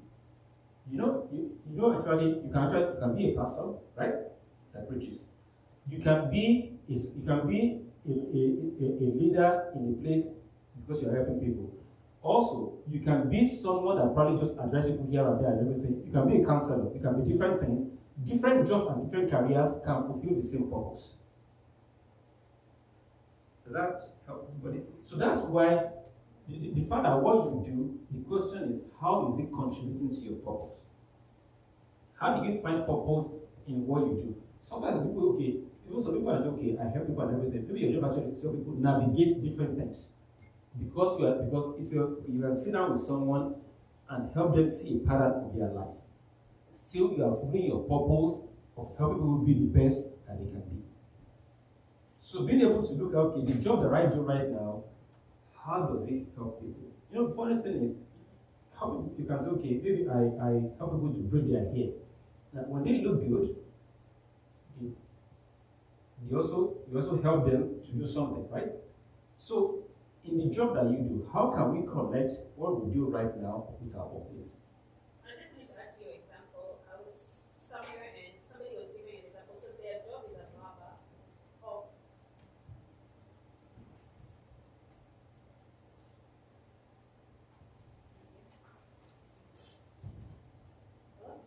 actually you can be a pastor, right? That preaches. You can be a leader in a place because you're helping people. Also, you can be someone that probably just addresses people here and there and everything. You can be a counselor. You can be different things. Different jobs and different careers can fulfill the same purpose. Does Does that help everybody? So that's why the fact that what you do, the question is, how is it contributing to your purpose? How do you find purpose in what you do? Sometimes people, okay, even some people say, okay, I help people and everything. Maybe your job actually to help people navigate different things. Because if you can sit down with someone and help them see a pattern of their life, still you are fulfilling your purpose of helping people be the best that they can be. So being able to look at, okay, the job that I do right now, how does it help people? You know, the funny thing is, how you can say, okay, maybe I help people to braid their hair. Now, when they look good, you also help them to do something, right? So in the job that you do, how can we connect what we do right now with our workplace? I just wanted to add to your example. I was somewhere and somebody was giving an example. So their job is a barber. Oh, hello?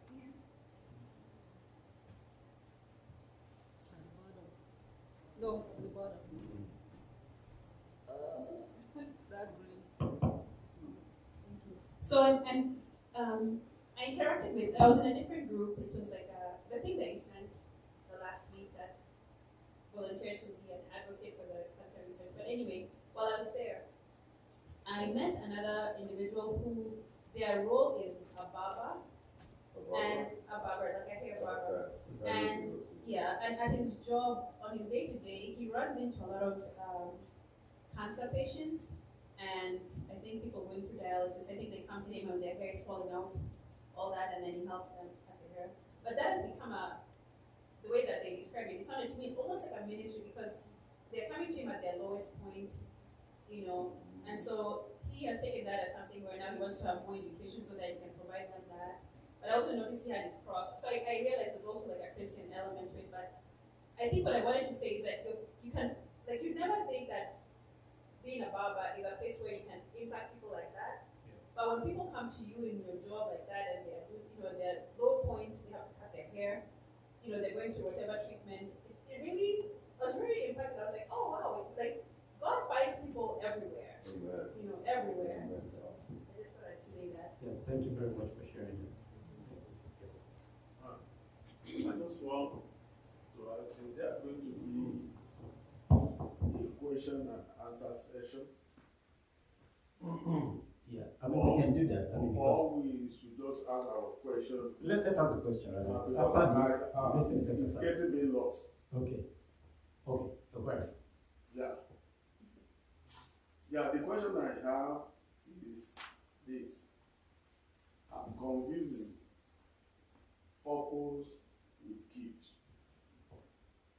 At the bottom. No, at the bottom. That green. Thank you. So I interacted with. I was in a different group. It was like the thing that you sent the last week that volunteered to be an advocate for the cancer research. But anyway, while I was there, I met another individual who their role is a barber and a barber, like a hair barber. And yeah, and at his job, on his day to day, he runs into a lot of cancer patients, and I think people going through dialysis. I think they come to him and their hair is falling out, all that, and then he helps them to cut their hair. But that has become the way that they describe it. It sounded to me almost like a ministry because they're coming to him at their lowest point, and so he has taken that as something where now he wants to have more education so that he can provide them that. But I also noticed he had his cross. So I realized there's also like a Christian element to it. But I think what I wanted to say is that you can, like, you never think that being a barber is a place where you can impact people like that. Yeah. But when people come to you in your job like that and they're low points, they have to cut their hair, they're going through whatever treatment, it really I was very impacted. I was like, oh wow, like God finds people everywhere. Amen. Everywhere. Amen. So I just thought I'd say that. Yeah, thank you very much for sharing that. I just want to ask, is there going to be a question and answer session? Yeah, I mean, we can do that. I mean, because Or we should just ask our question. let's ask a question right now. Because After this, it's exercise. getting me lost. Okay. Okay. So first. Yeah. Yeah, the question I have is this. I'm confusing purpose with gifts.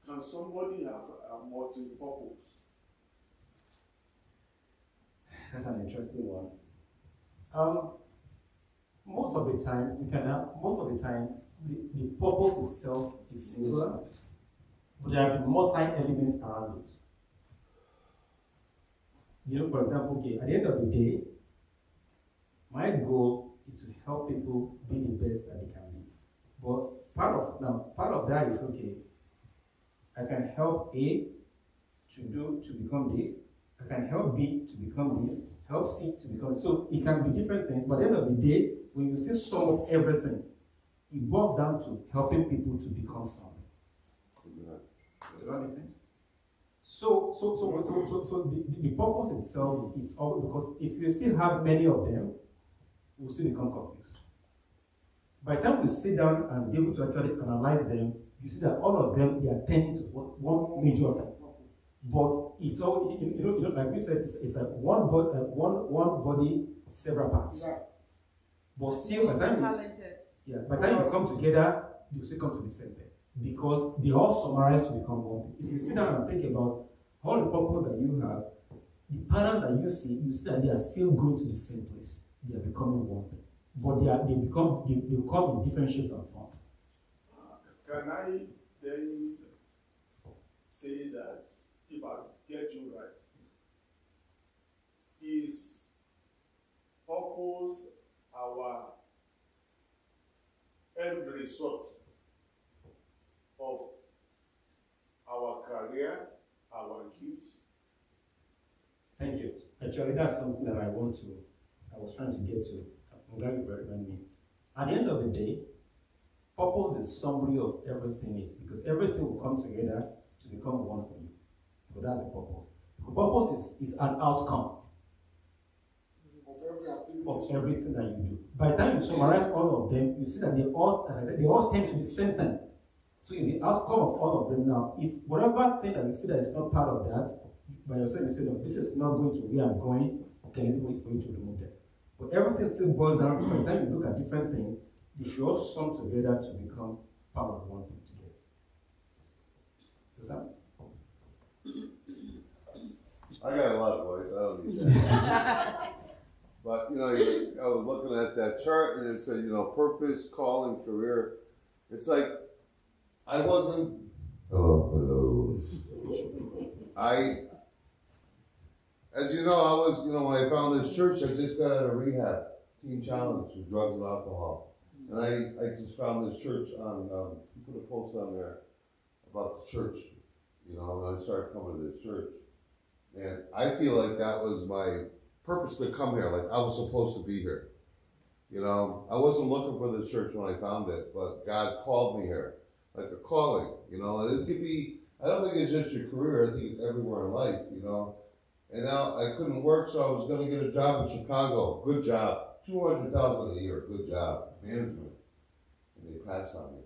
Can somebody have a multi-purpose? That's an interesting one. Most of the time, the purpose itself is singular, but there are multi-elements around it. For example, okay, at the end of the day, my goal is to help people be the best that they can be. But part of that is, okay, I can help A to become this, I can help B to become this, help C to become. So it can be different things, but at the end of the day, when you still sum up everything, it boils down to helping people to become something. Does that make sense? So the purpose itself is all because if you still have many of them, we'll still become confused. By the time we sit down and be able to actually analyze them, you see that all of them, they are tending to one major thing. But it's all, like we said, it's like one body, several parts. Yeah. But still, by the time by the time you come together, you still come to the same thing. Because they all summarize to become one thing. If you sit down and think about all the purpose that you have, the pattern that you see that they are still going to the same place. They are becoming one thing. But they come in different shapes and forms. Can I then say that, if I get you right, is purpose our end result of our career, our gifts, Thank you. Actually, that's something that I was trying to get to. I'm glad you reminded me. At the end of the day, purpose is summary of everything is because everything will come together to become one for you. So that's the purpose. The purpose is an outcome of everything that you do. By the time you summarize all of them, you see that they all, as I said, they all tend to the same thing. So it's the outcome of all of them. Now, if whatever thing that you feel that is not part of that, by yourself you say, no, this is not going to where I'm going, okay, it's wait for you to remove them. But everything still boils down to by the time you look at different things, they should all sum together to become part of one thing together. Does that? I got a lot of voice, I don't need that. But, you know, I was looking at that chart and it said, you know, purpose, calling, career. It's like, I wasn't, hello. As you know, I was, you know, when I found this church, I just got out of rehab, teen challenge with drugs and alcohol. And I just found this church on, you put a post on there about the church, you know, and I started coming to this church. And I feel like that was my purpose to come here, like I was supposed to be here. You know, I wasn't looking for this church when I found it, but God called me here, like a calling, you know, and it could be, I don't think it's just your career, I think it's everywhere in life, you know. And now I couldn't work, so I was going to get a job in Chicago, good job, $200,000 a year, good job, management. And they passed on me.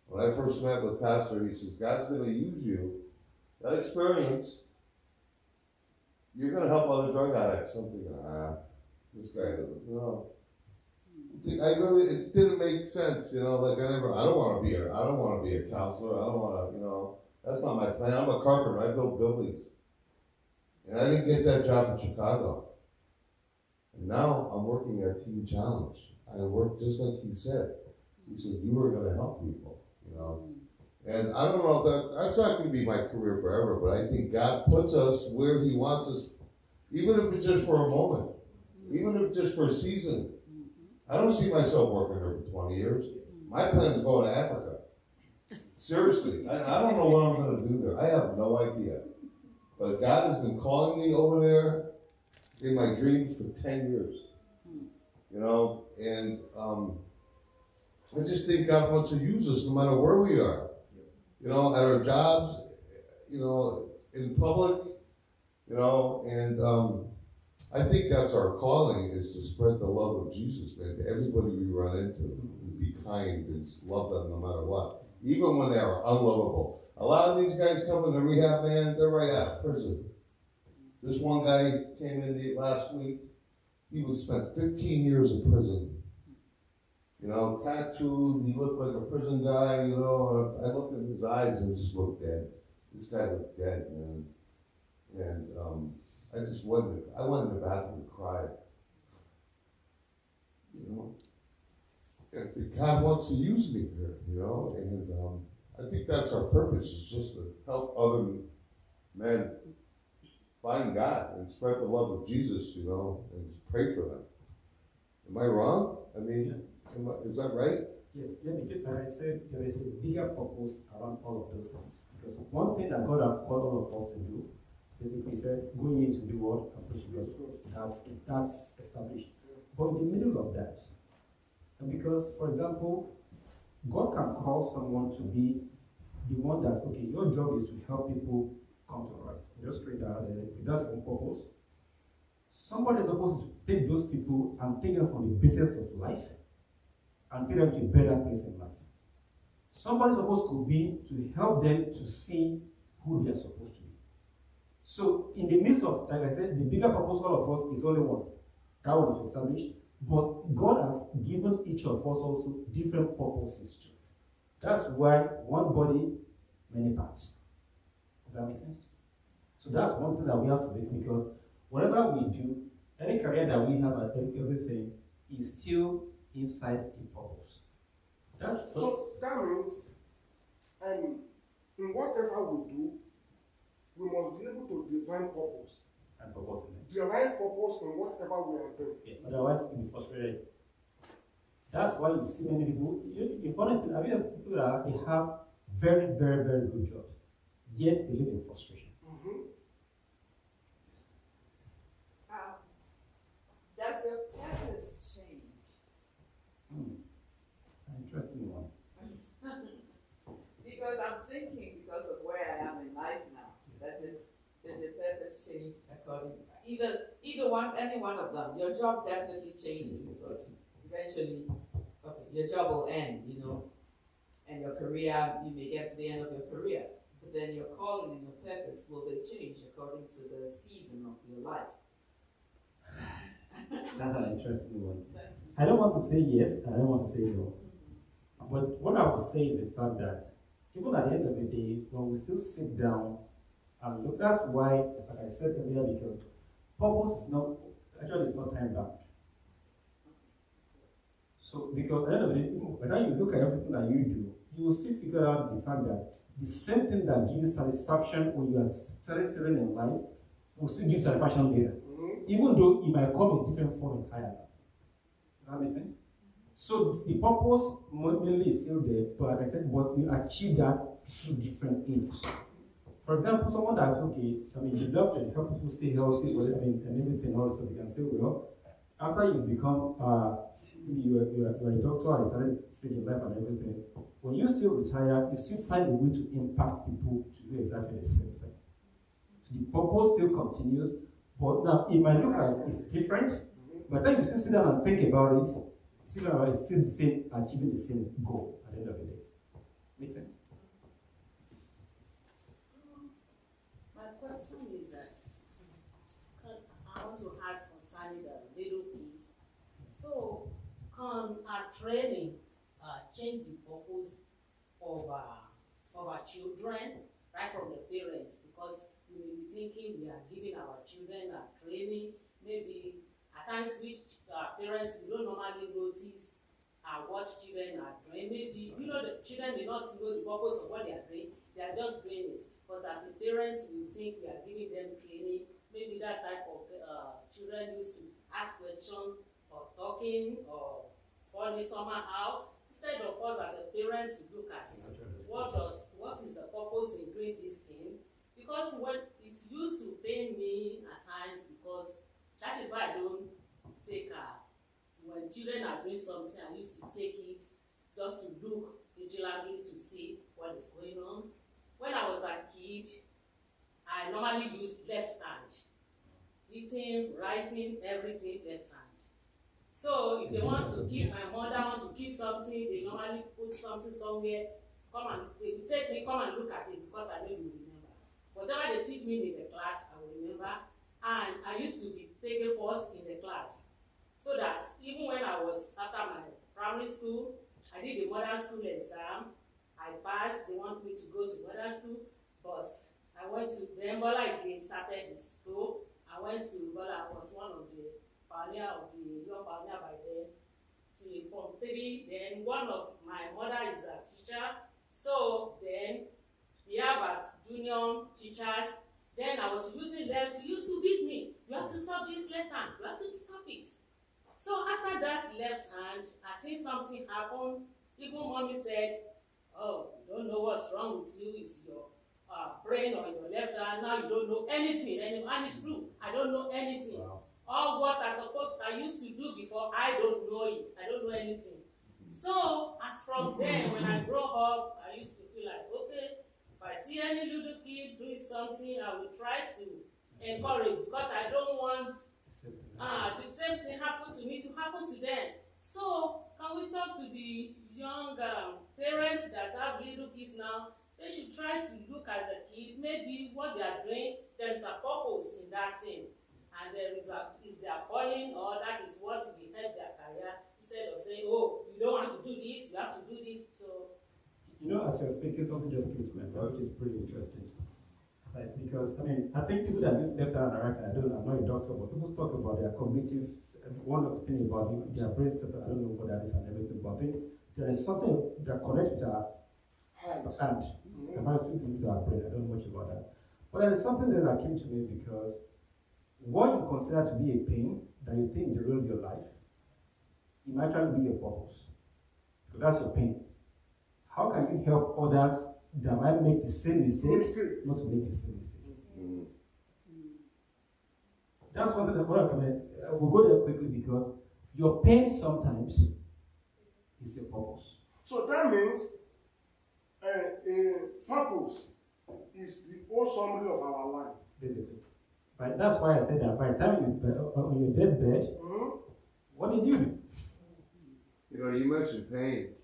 When I first met with Pastor, he says, God's going to use you, that experience, you're going to help other drug addicts. I'm thinking, this guy doesn't, you know. It didn't make sense, you know, like I don't want to be a counselor, I don't want to, you know, that's not my plan. I'm a carpenter, I build buildings. And I didn't get that job in Chicago. And now I'm working at Teen Challenge. I work just like he said. He said, you are going to help people, you know. And I don't know if that's not going to be my career forever, but I think God puts us where he wants us, even if it's just for a moment, even if it's just for a season. I don't see myself working here for 20 years. My plan is going to Africa. Seriously, I don't know what I'm going to do there. I have no idea. But God has been calling me over there in my dreams for 10 years. You know, and I just think God wants to use us no matter where we are. You know, at our jobs, you know, in public, you know, and I think that's our calling, is to spread the love of Jesus, man, to everybody we run into. And be kind and just love them no matter what. Even when they are unlovable. A lot of these guys come into rehab, man, they're right out of prison. This one guy came in last week. He was spent 15 years in prison. You know, tattooed, he looked like a prison guy, you know. I looked at his eyes and just looked dead. This guy looked dead, man. And I went in the bathroom and cried. You know? And God wants to use me here, you know, and I think that's our purpose, is just to help other men find God and spread the love of Jesus, you know, and pray for them. Am I wrong? I mean, is that right? Yes, I said there is a bigger purpose around all of those things. Because one thing that God has called all of us to do, basically said, going into the world and preach the gospel. That's established. But in the middle of that, and because, for example, God can call someone to be the one that, okay, your job is to help people come to Christ. Just straight out there, that's on purpose. Somebody is supposed to take those people and take them from the business of life and take them to a better place in life. Somebody is supposed to be to help them to see who they are supposed to be. So, in the midst of, like I said, the bigger purpose all of us is only one. That one is established. But God has given each of us also different purposes too. That's why one body, many parts. Does that make sense? So that's one thing that we have to do, because whatever we do, any career that we have and everything is still inside a purpose. So that means, in whatever we do, we must be able to define purpose. And purpose in it. Derive purpose in whatever we are doing. Yeah, otherwise you'll be frustrated. That's why you see many people. The funny thing, I mean, people that they have very, very, very good jobs, yet they live in frustration. Mm-hmm. Yes. Either one, any one of them, your job definitely changes because eventually, okay, your job will end, you know, and your career, you may get to the end of your career, but then your calling and your purpose will they change according to the season of your life. That's an interesting one. I don't want to say yes, I don't want to say no. But what I would say is the fact that even at the end of the day, when we still sit down and look, that's why, like I said earlier, because purpose is not, actually it's not time bound. So, because at the end of the day, by the time you look at everything that you do, you will still figure out the fact that the same thing that gives satisfaction when you are starting something in life will still give satisfaction later. Even though it might come in different form entirely. Does that make sense? So the purpose mainly is still there, but like I said, but we achieve that through different aims. For example, someone that's okay, I mean, you love to help people stay healthy, and everything else, so you can say, well, after you become you're a doctor and started saving your life and everything, when you still retire, you still find a way to impact people to do exactly the same thing. So the purpose still continues, but now it might look like it's different, but then you still sit down and think about it, it's still the same, achieving the same goal at the end of the day. Make sense? My question is that I want to ask concerning the little kids. So, can our training change the purpose of our children, right from the parents? Because we may be thinking we are giving our children a training, maybe at times which parents we don't normally notice what children are doing. Maybe, you know, the children may not know the purpose of what they are doing, they are just doing it. But as the parents, we think we are giving them training. Maybe that type of children used to ask questions or talking or funny somehow. Instead of us as a parent to look at what is the purpose in doing this thing. Because when it used to pain me at times, because that is why I don't take when children are doing something, I used to take it just to look vigilantly to see what is going on. When I was a kid, I normally use left hand. Eating, writing, everything left hand. So if they want to keep, my mother wants to keep something, they normally put something somewhere, they will take me, come and look at it because I know you will remember. Whatever they teach me in the class, I will remember. And I used to be taken first in the class. So that even when I was after my primary school, I did the modern school exam. I passed, they want me to go to modern school, but I went to Dembola again, started the school. I went to Bola, I was one of the pioneer of the young pioneer by then, till Form 3. Then one of my mother is a teacher, so then we have as junior teachers. Then I was using them to used to beat me. You have to stop this left hand, you have to stop it. So after that left hand, I think something happened. Even mommy said, oh, you don't know what's wrong with you, it's your brain or your left hand, now you don't know anything anymore. And it's true, I don't know anything. Wow. All what I used to do before, I don't know it, I don't know anything. So, as from then, when I grow up, I used to feel like, okay, if I see any little kid doing something, I will try to encourage, because I don't want the same thing happen to me to happen to them. So, can we talk to the young parents that have little kids now? They should try to look at the kid, maybe what they are doing, there's a purpose in that thing. And there is their calling, or that is what will help their career, instead of saying, oh, you don't want to do this, you have to do this. So, you know, as you're speaking, something just came to my mind, which is pretty interesting. Because, I mean, I think people that use left hand and right hand, I'm not a doctor, but people talk about their cognitive, one of the things about their brain center, I don't know what that is and everything, but I think there is something that connects with our hand. The mind to our brain, I don't know much about that. But there is something that came to me because what you consider to be a pain that you think derails your life, it might actually be a purpose. Because that's your pain. How can you help others that might make the same mistake, not to make the same mistake? That's one thing that we'll go there quickly because your pain sometimes is your purpose. So that means purpose is the whole summary of our life. Basically. Right? That's why I said that by the time you on your deathbed, what did you do? You know, you mentioned pain.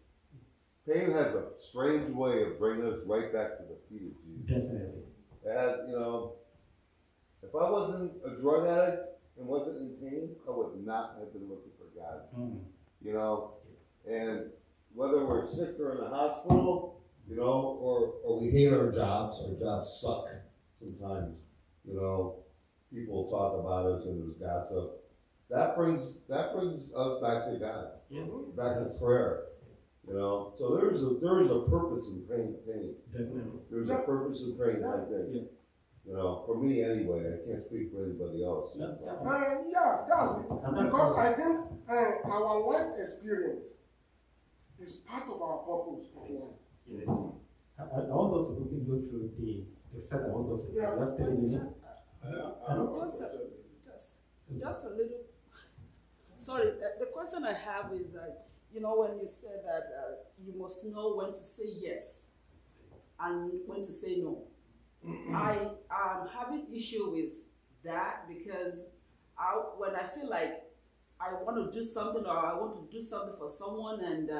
Pain has a strange way of bringing us right back to the feet of Jesus. Definitely. It has, you know, if I wasn't a drug addict and wasn't in pain, I would not have been looking for God. You know, and whether we're sick or in the hospital, you know, or we hate our jobs suck sometimes, you know, people talk about us and there's gossip. That brings us back to God, back to prayer, you know. So there is a purpose in praying pain. Definitely. There's a purpose in praying like that. You know, for me anyway. I can't speak for anybody else. Yeah, that's it. Because I think our life experience is part of our purpose of life. Yes. I want us to quickly go through the set I want us to do. Yeah. We have 30 minutes. Just a little. Sorry, the question I have is that, you know, when you said that you must know when to say yes and when to say no. I am having issue with that because when I feel like I want to do something or I want to do something for someone and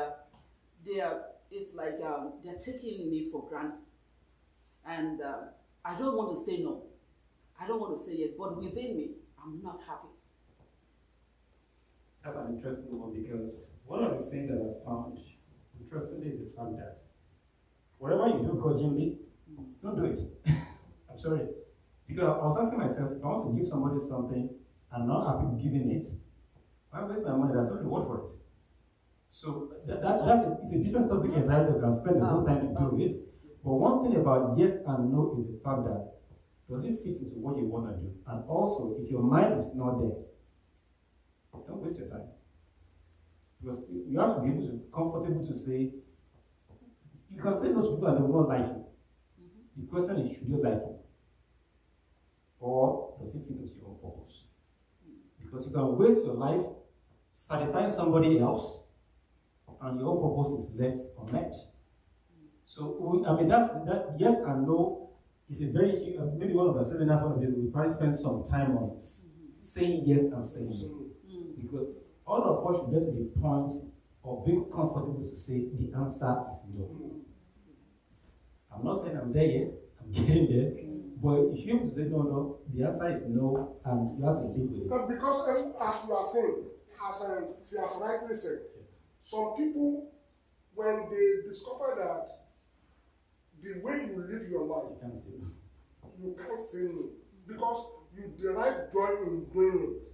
it's like they're taking me for granted. And I don't want to say no. I don't want to say yes, but within me, I'm not happy. That's an interesting one because one of the things that I found interestingly is the fact that whatever you do grudgingly, don't do it. I'm sorry. Because I was asking myself, if I want to give somebody something and I'm not happy giving it, why waste my money? There's no reward for it. So it's a different topic entirely. You can spend the whole time to do it. But one thing about yes and no is the fact that does it fit into what you want to do? And also, if your mind is not there, don't waste your time. Because you have to be able to comfortable to say, you can say no to people and they will not like you. The question is, should you like it? Or does it fit into your own purpose? Because you can waste your life satisfying somebody else and your own purpose is left unmet. So, I mean, that yes and no is a very, maybe one of the seminars, we probably spend some time on saying yes and saying no. Because all of us should get to the point of being comfortable to say the answer is no. I'm not saying I'm there yet, I'm getting there, but if you're able to say no, the answer is no, and you have to live with it. But because, as you are saying, as she has rightly said, some people, when they discover that the way you live your life, you can't say no, because you derive joy in doing it.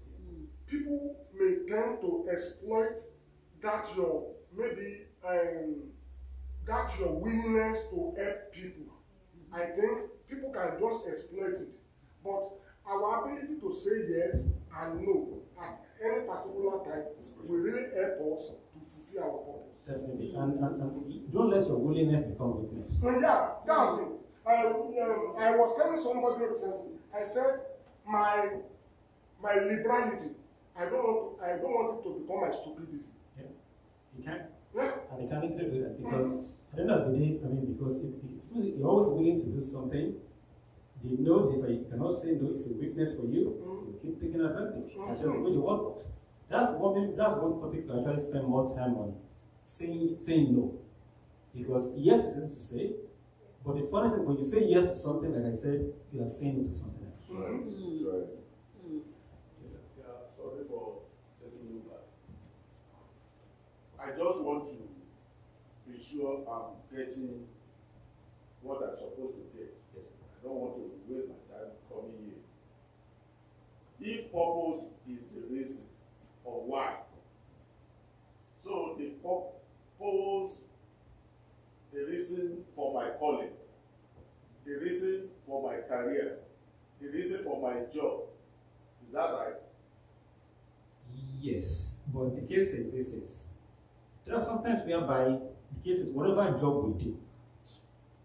People may tend to exploit that your willingness to help people. I think people can just exploit it. But our ability to say yes and no at any particular time will really help us to fulfill our purpose. Definitely. And don't let your willingness become weakness. Yeah, that's it. I was telling somebody recently, I said my liberality, I don't want it to become my stupidity. Yeah. You can. Yeah. And you can easily do that because at the end of the day, I mean, because if you're always willing to do something, they know that if you cannot say no, it's a weakness for you, you keep taking advantage. That's just the way the world works. That's one topic I try to spend more time on, saying no. Because yes, it's easy to say, but the funny thing, when you say yes to something, like I said, you are saying no to something else. Right. Yes, sir. Yeah, sorry for telling you that. I just want to be sure I'm getting what I'm supposed to get. Yes. I don't want to waste my time coming here. If purpose is the reason or why, so the purpose, the reason for my calling, the reason for my career, the reason for my job, is that right? Yes, but the case is this is, there are sometimes whereby the case is whatever job we do,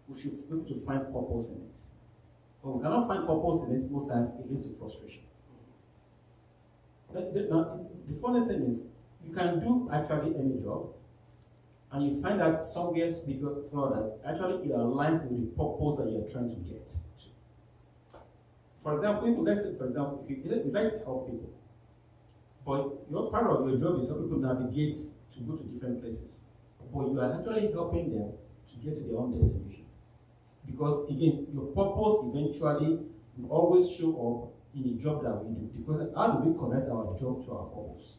we should be able to find purpose in it. But we cannot find purpose in it, most times it leads to frustration. Now, the funny thing is, you can do actually any job, and you find out somewhere that actually it aligns with the purpose that you're trying to get to. for example, if let's say, for example, if you like to help people, but your part of your job is help people navigate to go to different places, but you are actually helping them to get to their own destination. Because again, your purpose eventually will always show up in the job that we do. Because how do we connect our job to our purpose?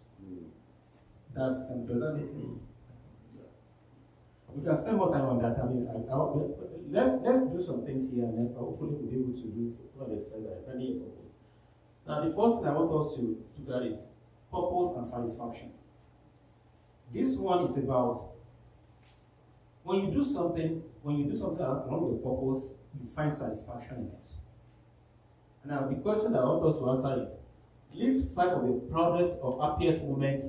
That's representative. We can spend more time on that. I mean, let's do some things here, and then hopefully we'll be able to do one exercise that is really purpose. Now, the first thing I want us to look at is purpose and satisfaction. This one is about when you do something along your purpose, you find satisfaction in it. Now, the question that I want us to answer is, list 5 of the proudest or happiest moments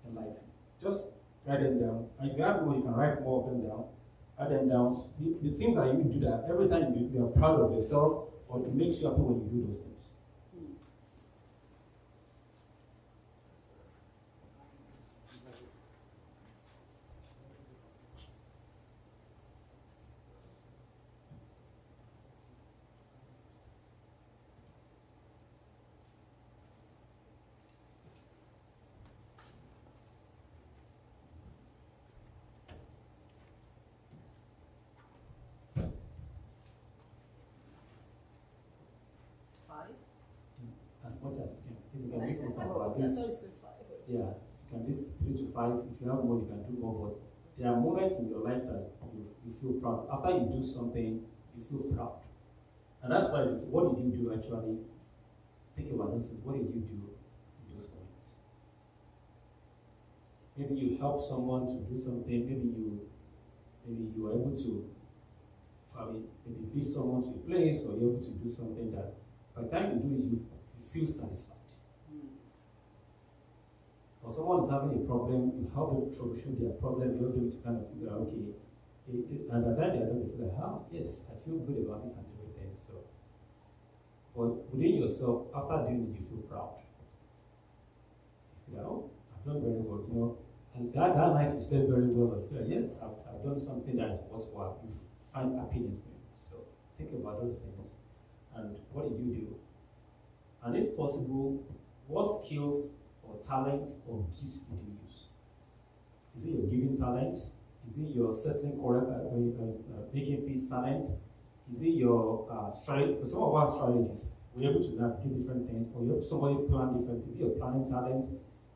in life. Just write them down. And if you have more, you can write more of them down. Write them down. The things that you do that every time you are proud of yourself, or it makes you happy when you do those things. As much as you can. If you can list most of at least, yeah, you can list 3 to 5. If you have more, you can do more. But there are moments in your life that you feel proud. After you do something, you feel proud. And that's why it's what did you do actually? Think about those things. What did you do in those moments? Maybe you help someone to do something. Maybe you were able to maybe lead someone to a place, or you're able to do something that by the time you do it, you feel satisfied. Or someone is having a problem, you help them troubleshoot their problem, you help them to kind of figure out, okay, and by the time they are done, they feel like, yes, I feel good about this and everything. So, but within yourself, after doing it, you feel proud. You know, I've done very well, and that night you slept very well, you feel like, yes, I've done something that is worthwhile. You find happiness in it. So, think about those things. And what did you do? And if possible, what skills or talent or gifts did you use? Is it your giving talent? Is it your settling correct, making peace talent? Is it your strategy? Because some of our strategies, we're able to navigate different things, or you help somebody plan different things. Is it your planning talent?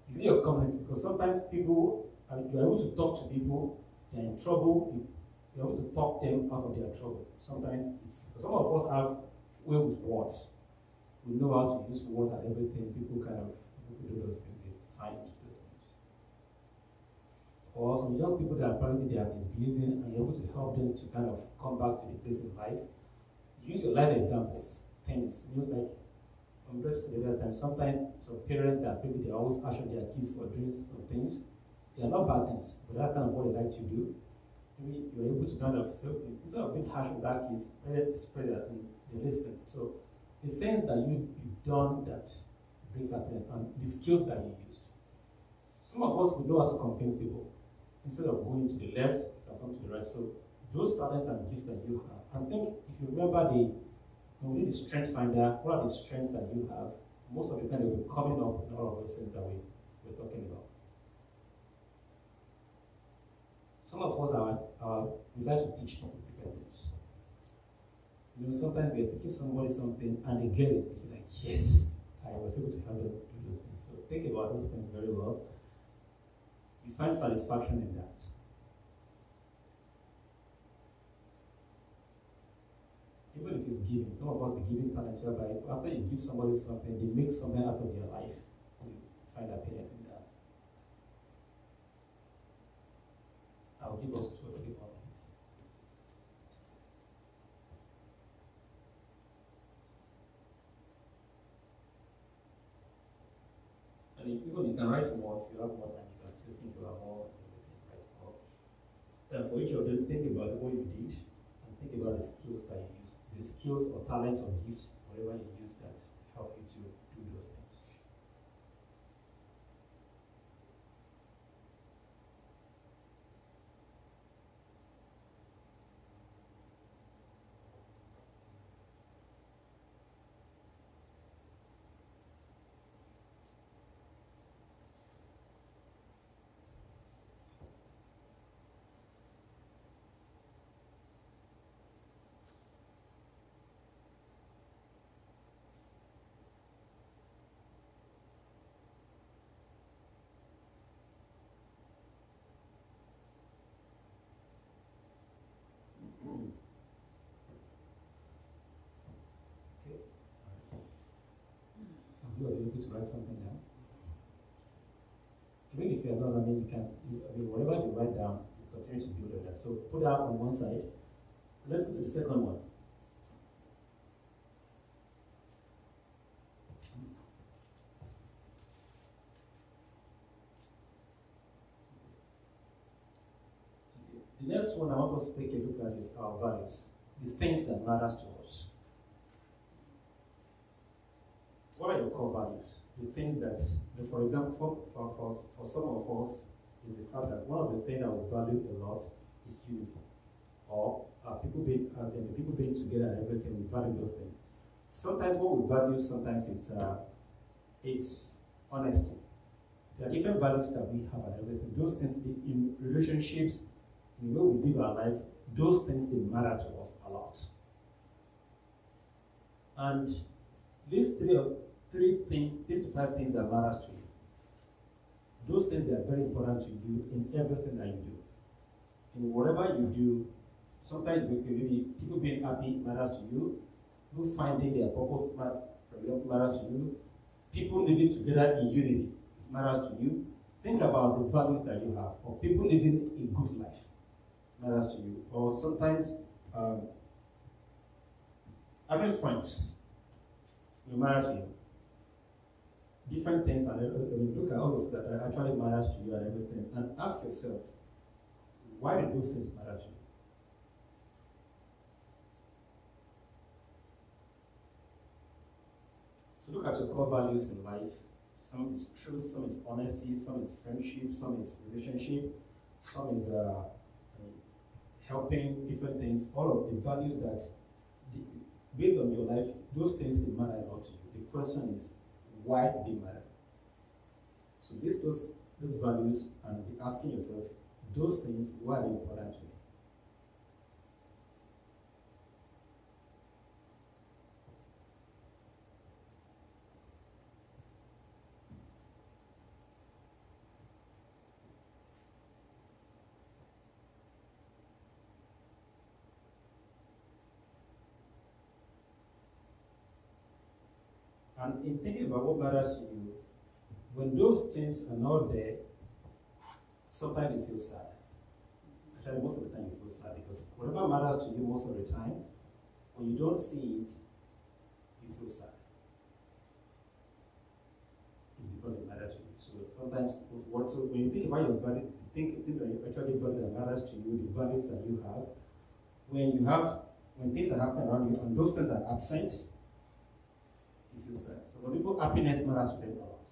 Is it your communication? Because sometimes people, you're able to talk to people, they're in trouble, you're able to talk them out of their trouble. Sometimes some of us have way with words. We know how to use words and everything. People do those things. They find those things. Or some young people that apparently they are misbehaving, and you're able to help them to kind of come back to the place in life. Use your life examples. Things like I'm just saying the other time. Sometimes some parents that maybe they always harsh on their kids for doing some things. They are not bad things, but that's kind of what they like to do. Maybe you're able to kind of say, okay, instead of being harsh on that kids, spread that and they listen. So the things that you've done that brings happiness, and the skills that you used. Some of us, we know how to convince people. Instead of going to the left, you can come to the right. So those talents and gifts that you have. I think if you remember when we did the strength finder, what are the strengths that you have? Most of the time they'll be coming up in all of those things that we're talking about. Some of us we like to teach people different things. Sometimes we are teaching somebody something and they get it. You feel like, yes, I was able to help them do those things. So think about those things very well. You find satisfaction in that. Even if it's giving, some of us be giving talent whereby after you give somebody something, they make something out of their life. You find happiness in that. I'll give us 2 or 3 more minutes. And even you can write more if you have more time. You can still think about more. Write more. And for each of them, think about what you did and think about the skills that you use. The skills or talents or gifts, whatever you use that help you to do those things. you are able to write something down. Even if you are not, I mean, you can, whatever you write down, you continue to build on that. So put that on one side. Let's go to the second one. The next one I want us to take a look at is our values, the things that matters to us. What are your core values? The things that, for example, for some of us, is the fact that one of the things that we value a lot is unity, or people being together and everything. We value those things. Sometimes what we value, sometimes it's honesty. There are different values that we have and everything. Those things in relationships, in the way we live our life, those things, they matter to us a lot. And these three to five things that matters to you, those things that are very important to you in everything that you do. In whatever you do, sometimes maybe people being happy matters to you, people finding their purpose matters to you, people living together in unity matters to you. Think about the values that you have, or people living a good life matters to you, or sometimes having friends will matter to you. Different things, and look at all those that actually matters to you and everything, and ask yourself, why do those things matter to you? So look at your core values in life. Some is truth, some is honesty, some is friendship, some is relationship, some is helping, different things. All of the values that, based on your life, those things, they matter a lot to you. The question is, why do they matter? So list those values and be asking yourself, those things, why are they important to me? And in thinking about what matters to you, when those things are not there, sometimes you feel sad. Actually, most of the time you feel sad because whatever matters to you most of the time, when you don't see it, you feel sad. It's because it matters to you. So sometimes, when you think about your value, think that you actually value that matters to you, the values that you have, when things are happening around you and those things are absent, you feel sad. So for people, happiness matters to them a lot.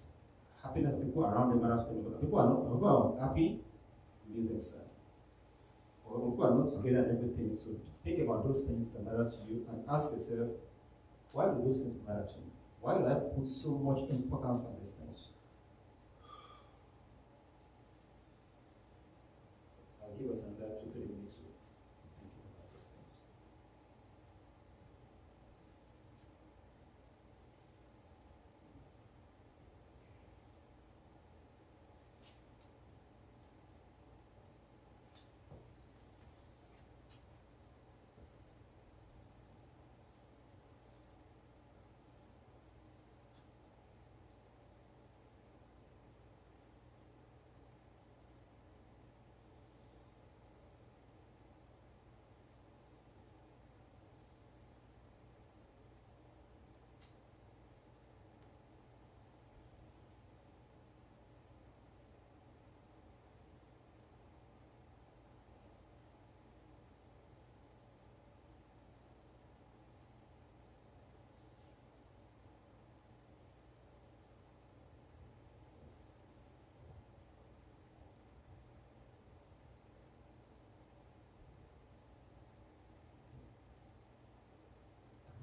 Happiness, people around them matters to them. People are happy, makes them sad. Or people are not together and everything. So think about those things that matter to you and ask yourself, why do those things matter to me? Why do I put so much importance on these things? I'll give us another 2-3 minutes to think about those things.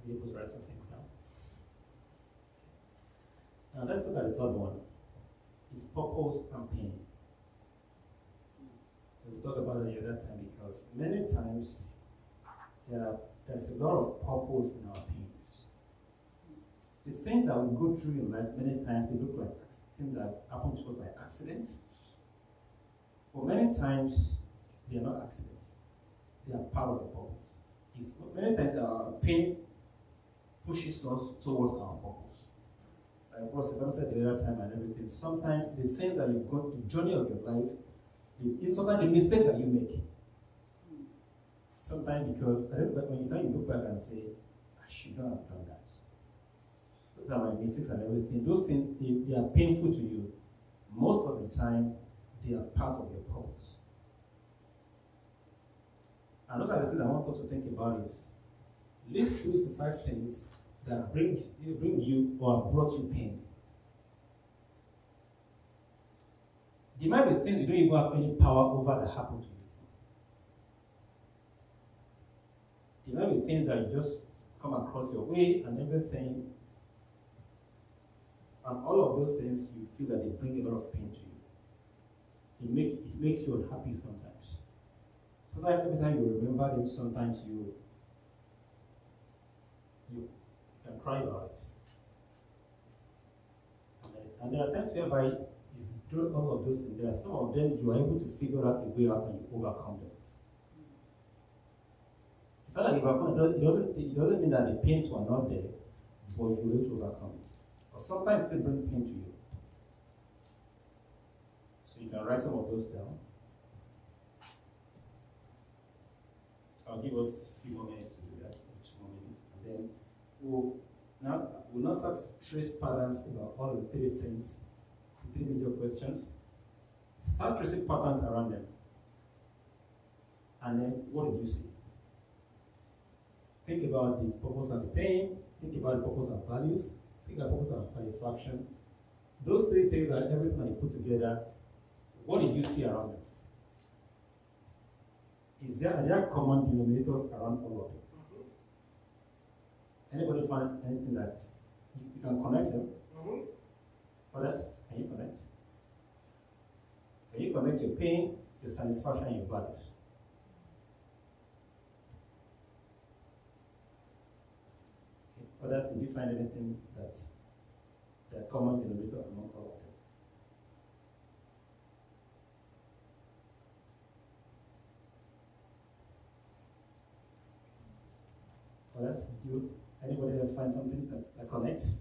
Be able to write some things down. Now let's look at the third one. It's purpose and pain. We'll talk about it at that time because many times there's a lot of purpose in our pains. The things that we go through in life, many times they look like things that happen to us by accidents. But many times they are not accidents. They are part of a purpose. Many times our pain pushes us towards our purpose. like what Stefano said the other time and everything, sometimes the things that you've gone, the journey of your life, it's sometimes the mistakes that you make. Sometimes because when you look back and say, I should not have done that. Those are my mistakes and everything. Those things, they are painful to you. Most of the time, they are part of your purpose. And those are the things I want us to think about is, list 3 to 5 things that bring you or have brought you pain. There might be things you don't even have any power over that happen to you. There might be things that just come across your way and everything. And all of those things, you feel that they bring a lot of pain to you. It makes you unhappy sometimes. Sometimes every time you remember them, sometimes you can cry about it. And there are times whereby you've done all of those things. There are some of them you are able to figure out a way out and you overcome them. It's not like you overcome it doesn't mean that the pains were not there, but you were able to overcome it. But sometimes it still brings pain to you. So you can write some of those down. I'll give us a few more minutes to do that, 2 more minutes, and then we'll now start to trace patterns about all the 3 things, the 3 major questions. Start tracing patterns around them. And then what did you see? Think about the purpose of the pain, think about the purpose of values, think about the purpose of satisfaction. Those 3 things are everything that you put together. What did you see around them? Are there common denominators around all of them? Anybody find anything that you can connect them? Others, can you connect? Can you connect your pain, your satisfaction, and your values? Okay. Others, did you find anything that's the common denominator among all of them? Others, anybody else find something that connects?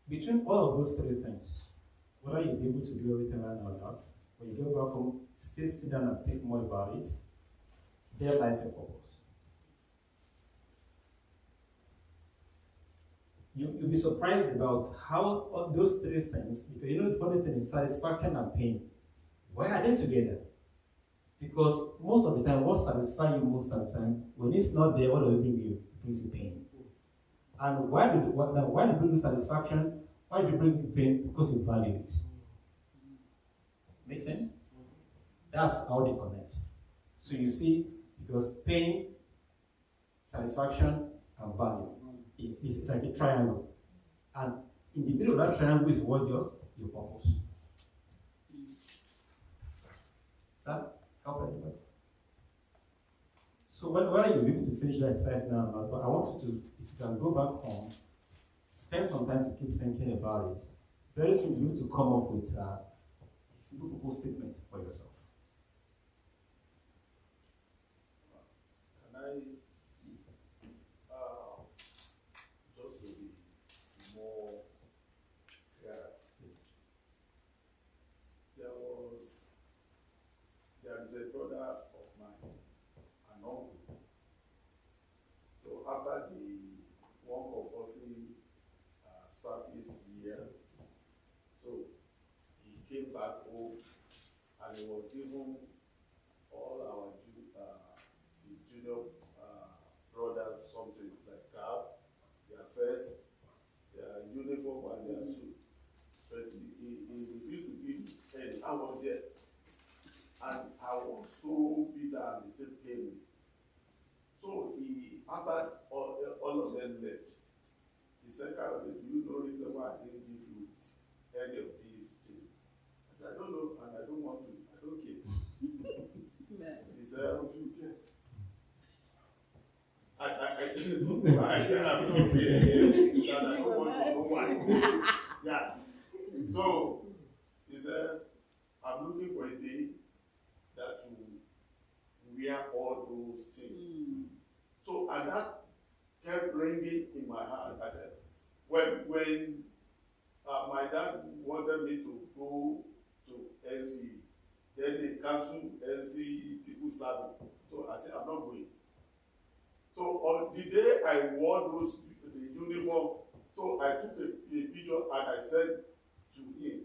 Between all of those 3 things, whether you'll be able to do everything right now or not, when you go back home, still sit down and think more about it, there lies your purpose. You'll be surprised about how all those 3 things, because you know the funny thing is satisfaction and pain. Why are they together? Because most of the time, what satisfies you most of the time, when it's not there, what does it bring you? It brings you pain. And why do it bring you satisfaction? Why do it bring you pain? Because you value it. Make sense? That's how they connect. So you see, because pain, satisfaction, and value, it's like a triangle. And in the middle of that triangle is what your purpose. Is that comfortable? So whether you'll be able to finish the exercise now or not, but I want you to, if you can go back home, spend some time to keep thinking about it. Very soon you need to come up with a simple purpose statement for yourself. Can I just to be more clear? There is a brother of mine, an uncle. So after the one compulsory service year, so he came back home and he was given all our his junior brothers something like cap, their vest, their uniform and their suit. But he refused to give any. I was there. And I was so bitter and it just pained me. So after all of them left, he said, Carol, do you know the reason why I didn't give you any of these things? I said, I don't know, and I don't want to, I don't care. He said, I don't care. I said, I don't care. And I don't want to know why. Yeah. So, he said, I'm looking for a day that you wear all those things. So, and that kept ringing in my heart. I said, when my dad wanted me to go to NCE, then they canceled NCE people serving. So I said, I'm not going. So on the day I wore the uniform, so I took a picture and I sent to him.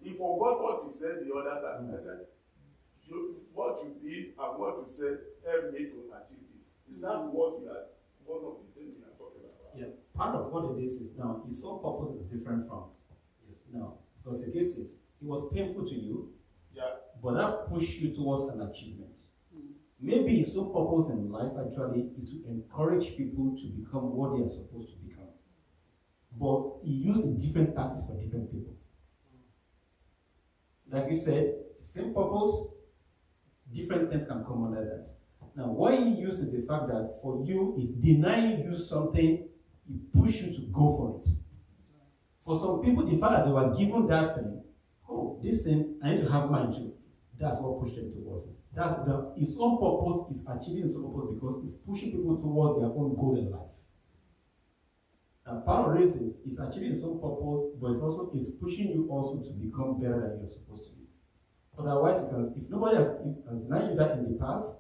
He forgot what he said the other time. I said, what you did and what you said helped me to achieve it. Is that one of the things we are talking about? Yeah, part of what it is now, his own purpose is different from yours now. Because the case is, it was painful to you, Yeah. but that pushed you towards an achievement. Maybe his own purpose in life actually is to encourage people to become what they are supposed to become. But he used different tactics for different people. Like you said, same purpose, different things can come under that. Now, what he uses the fact that for you, is denying you something, he pushes you to go for it. For some people, the fact that they were given that thing, oh, this thing, I need to have mine too. That's what pushed them towards it. His own purpose is achieving his own purpose because it's pushing people towards their own goal in life. And part of this is it's achieving his own purpose, but it's pushing you also to become better than you're supposed to be. Otherwise, if nobody has denied you that in the past,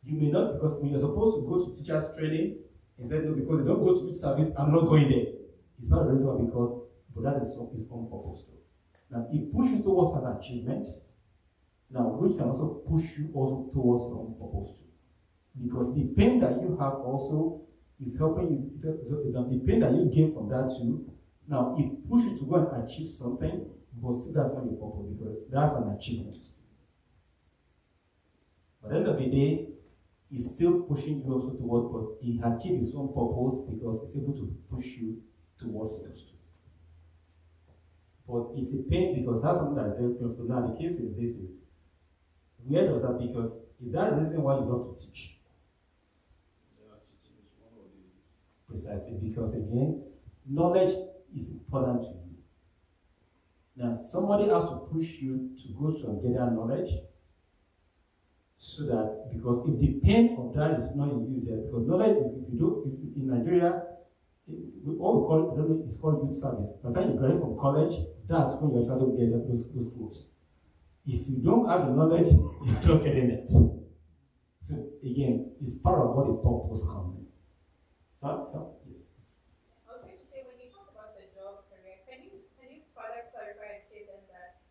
you may not, because when you're supposed to go to teachers training, he said, no, because they don't go to youth service, I'm not going there. It's not a reason why, because, but that is his own purpose too. Now, it pushes towards an achievement, now, which can also push you also towards your own purpose too. Because the pain that you have also is helping you, the pain that you gain from that too, now it pushes you to go and achieve something, but still that's not your purpose, because that's an achievement. But at the end of the day, it's still pushing you also towards, but he achieved his own purpose because it's able to push you towards yours too. But it's a pain because that's something that is very painful. Now the case is this is, where does that, because is that the reason why you love to teach? Yeah, teaching is one of the... Precisely, because again, knowledge is important to you. Now, somebody has to push you to go to and get that knowledge, so that, because if the pain of that is not in you there, because knowledge, if in Nigeria, what we call it, I don't know, it's called youth service. By the time you graduate from college, that's when you actually get those clothes. If you don't have the knowledge, you're not getting it. So again, it's part of what the purpose comes in. So, yes. I was going to say, when you talk about the job career, can you further clarify and say then that,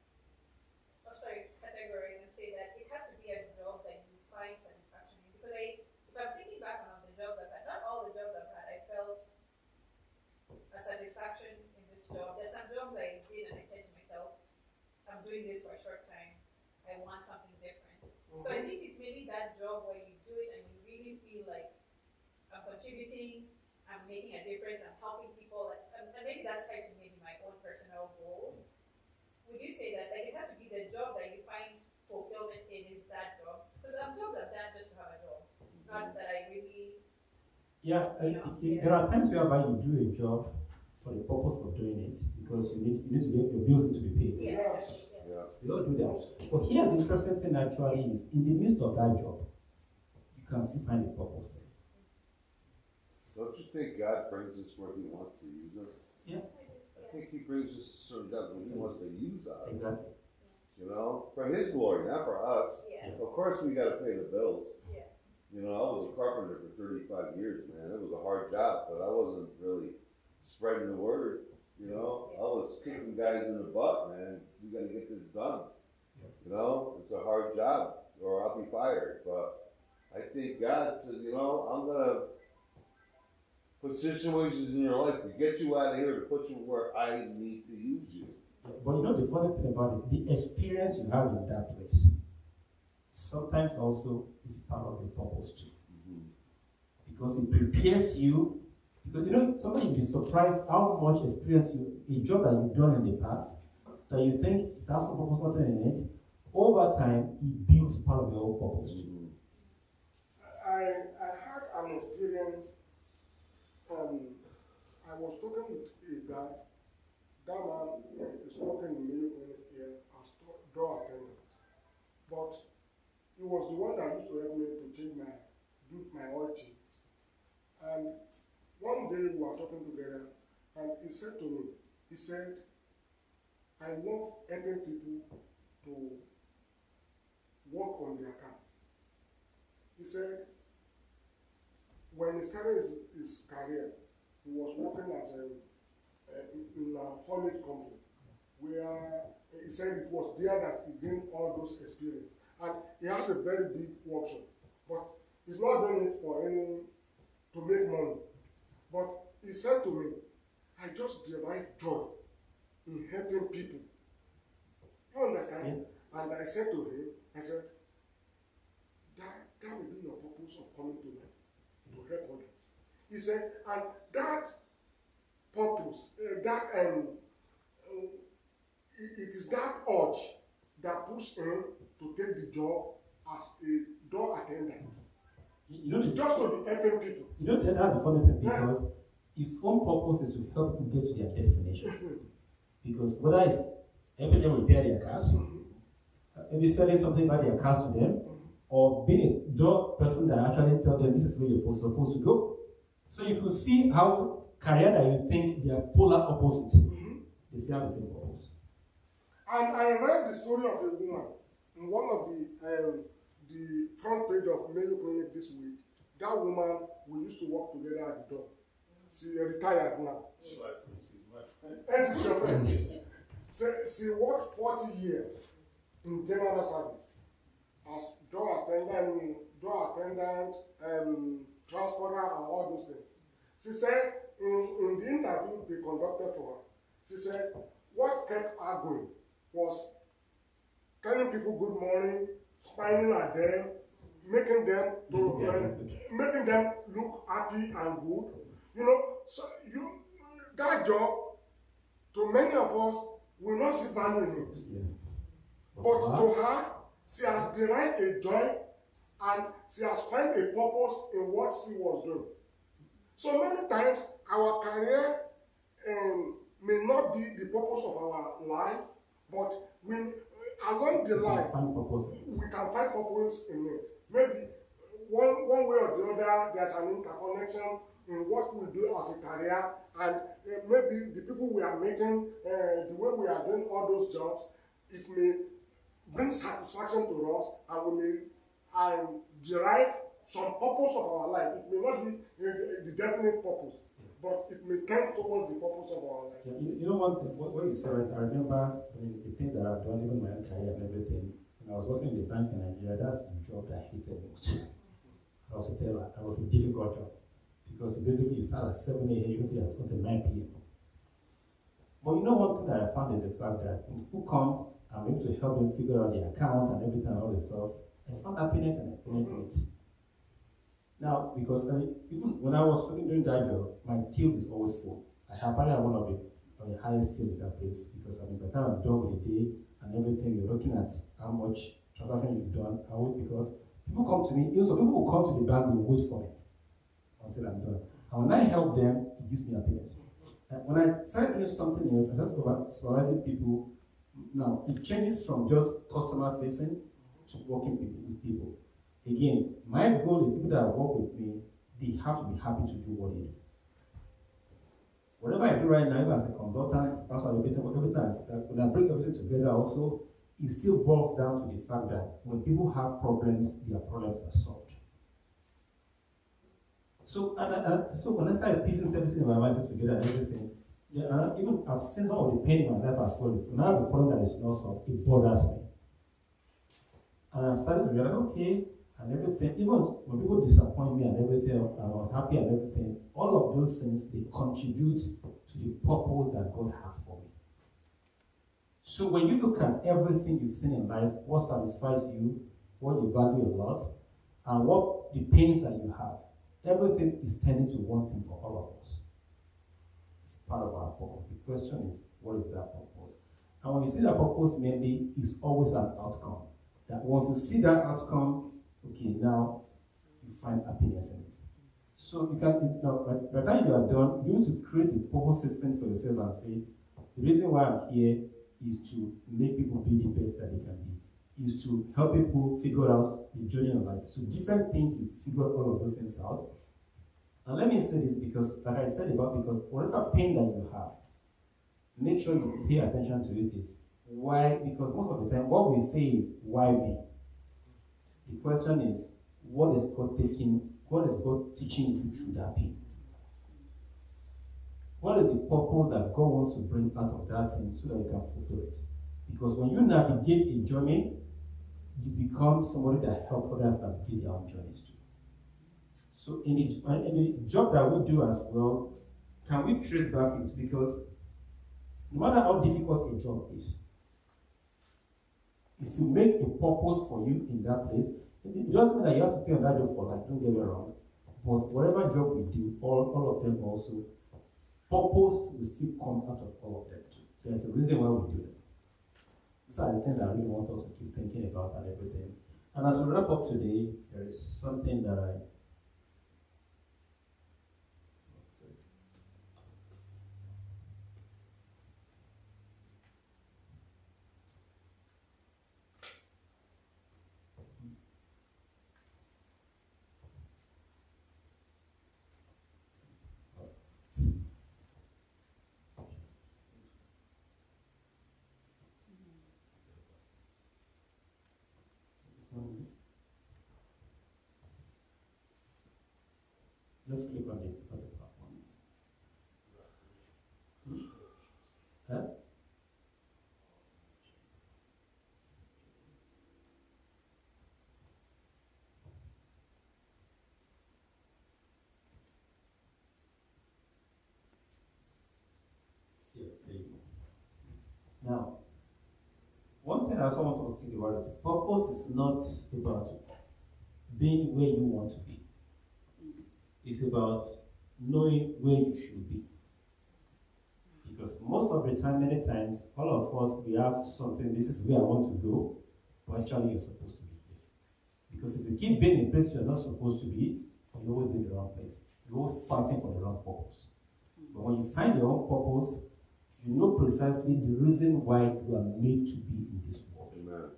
categorize and say that it has to be a job that you find satisfaction in? Because if I'm thinking back on the jobs I've had, not all the jobs I've had, I felt a satisfaction in this job. There's some jobs I did and I said to myself, I'm doing this for a short time. I want something different. Mm-hmm. So I think it's maybe that job where you do it and you really feel like I'm contributing, I'm making a difference, I'm helping people, and maybe that's tied to maybe my own personal goals. Would you say that it has to be the job that you find fulfillment in is that job? Because some jobs I've done just to have a job, not that I really. Yeah, there are times whereby you do a job for the purpose of doing it because you need to get your bills to be paid. Yeah. We all do that. But here's the interesting thing actually is in the midst of that job, you can still find a purpose there. Don't you think God brings us where He wants to use us? Yeah. I think He brings us to certain jobs where He wants to use us. Exactly. You know, for His glory, not for us. Yeah. Of course, we got to pay the bills. Yeah. You know, I was a carpenter for 35 years, man. It was a hard job, but I wasn't really spreading the word. You know, I was kicking guys in the butt, man. We got to get this done. You know, it's a hard job, or I'll be fired. But I think God says, you know, I'm gonna put situations in your life to get you out of here, to put you where I need to use you. But you know the funny thing about it, the experience you have in that place sometimes also is part of the purpose too. Mm-hmm. Because it prepares you. Because you know, sometimes you'll be surprised how much experience a job that you've done in the past, that you think that's no purpose, nothing in it, over time, it builds part of your own purpose too. I had an experience, I was talking with a guy, that man is working in Mayo Clinic here as door attendant. But he was the one that used to help me to change my do my oil change. And one day we were talking together, and he said to me, he said, I love helping people to work on their cars. He said, when he started his career, he was working as in a haulage company, where he said it was there that he gained all those experience. And he has a very big workshop, but he's not doing it for to make money. But he said to me, I just derive joy in helping people. You understand? Yeah. And I said to him, I said, that will be your purpose of coming to life, to help others. He said, and that purpose, it is that urge that pushed him to take the job as a door attendant. You know, just to be helping people. You know, that's the funny thing, because his own purpose is to help people get to their destination. Because whether it's helping them repair their cars, maybe selling something about their cars to them, or being a door person that actually tell them this is where you're supposed to go. So you could see how career that you think they are polar opposites, they still have the same purpose. And I read the story of a woman in one of the front page of Mayo Clinic this week. That woman, we used to work together at the door. She retired now. She's my friend. She's your friend. She worked 40 years in general service as door attendant, transporter, and all those things. She said in the interview they conducted for her, she said what kept her going was telling people good morning, smiling at them, making them look happy and good. You know, so that job, to many of us, will not see value in it. Yeah. But to her, she has derived a joy and she has found a purpose in what she was doing. So many times, our career may not be the purpose of our life, but along the line, we can find purpose in it. Maybe one way or the other, there's an interconnection in what we do as a career, and maybe the people we are meeting, the way we are doing all those jobs, it may bring satisfaction to us, and we may derive some purpose of our life. It may not be the definite purpose, but it may tend towards the purpose of our life. Yeah, you know what you said, I remember the things that I've done, even my own career and everything. When I was working in the bank in Nigeria, that's the job that I hated most. I was a teller. It was a difficult job. Because basically you start at 7 a.m., you don't feel until 9 p.m. But you know one thing that I found is the fact that when people come, I'm able to help them figure out their accounts and everything and all this stuff. I found happiness and enjoyment. Now, because even when I was doing that job, my till is always full. I apparently have one of the highest till in that place, because by the time I'm done with the day and everything, you're looking at how much transaction you've done. Because people come to me, so people who come to the bank will wait for me until I'm done. And when I help them, it gives me happiness. And when I start doing something else, I just go back to supervising people. Now, it changes from just customer facing to working with people. Again, my goal is people that work with me, they have to be happy to do what they do. Whatever I do right now, as a consultant, as pastor, everything, when I bring everything together also, it still boils down to the fact that when people have problems, their problems are solved. So, so when I started piecing everything in my mindset together and everything, even I've seen all the pain in my life as well. When I have a problem that is not solved, it bothers me. And I've started to realize, okay, and everything, even when people disappoint me and everything, I'm unhappy and everything, all of those things, they contribute to the purpose that God has for me. So when you look at everything you've seen in life, what satisfies you, what you value a lot, and what the pains that you have, everything is tending to one thing for all of us. It's part of our purpose. The question is, what is that purpose? And when you see that purpose, mainly, it's always an outcome. That once you see that outcome, okay, now you find happiness in it. So you can, by the time you are done, you need to create a purpose system for yourself and say, the reason why I'm here is to make people be the best that they can be. is to help people figure out the journey of life. So different things, you figure all of those things out. And let me say this because, like I said about, because whatever pain that you have, make sure you pay attention to it. Is why? Because most of the time, what we say is, why me? The question is, what is God taking? What is God teaching you through that pain? What is the purpose that God wants to bring out of that thing so that you can fulfill it? Because when you navigate a journey, you become somebody that helps others navigate their own journeys too. So in the job that we do as well, can we trace back it? Because no matter how difficult a job is, if you make a purpose for you in that place, it doesn't mean that you have to stay on that job for life, don't get me wrong. But whatever job we do, all of them also, purpose will still come out of all of them too. There's a reason why we do them. These are the things I really want us to keep thinking about and everything. And as we wrap up today, there is something that I just click on the platforms. Huh? Yeah, there you go. Now, one thing I also want to think about is purpose is not about being where you want to be. It's about knowing where you should be. Because most of the time, many times, all of us, we have something, this is where I want to go, but actually you're supposed to be here. Because if you keep being in a place you're not supposed to be, you'll always be in the wrong place. You're always fighting for the wrong purpose. But when you find your own purpose, you know precisely the reason why you are made to be in this world. Amen.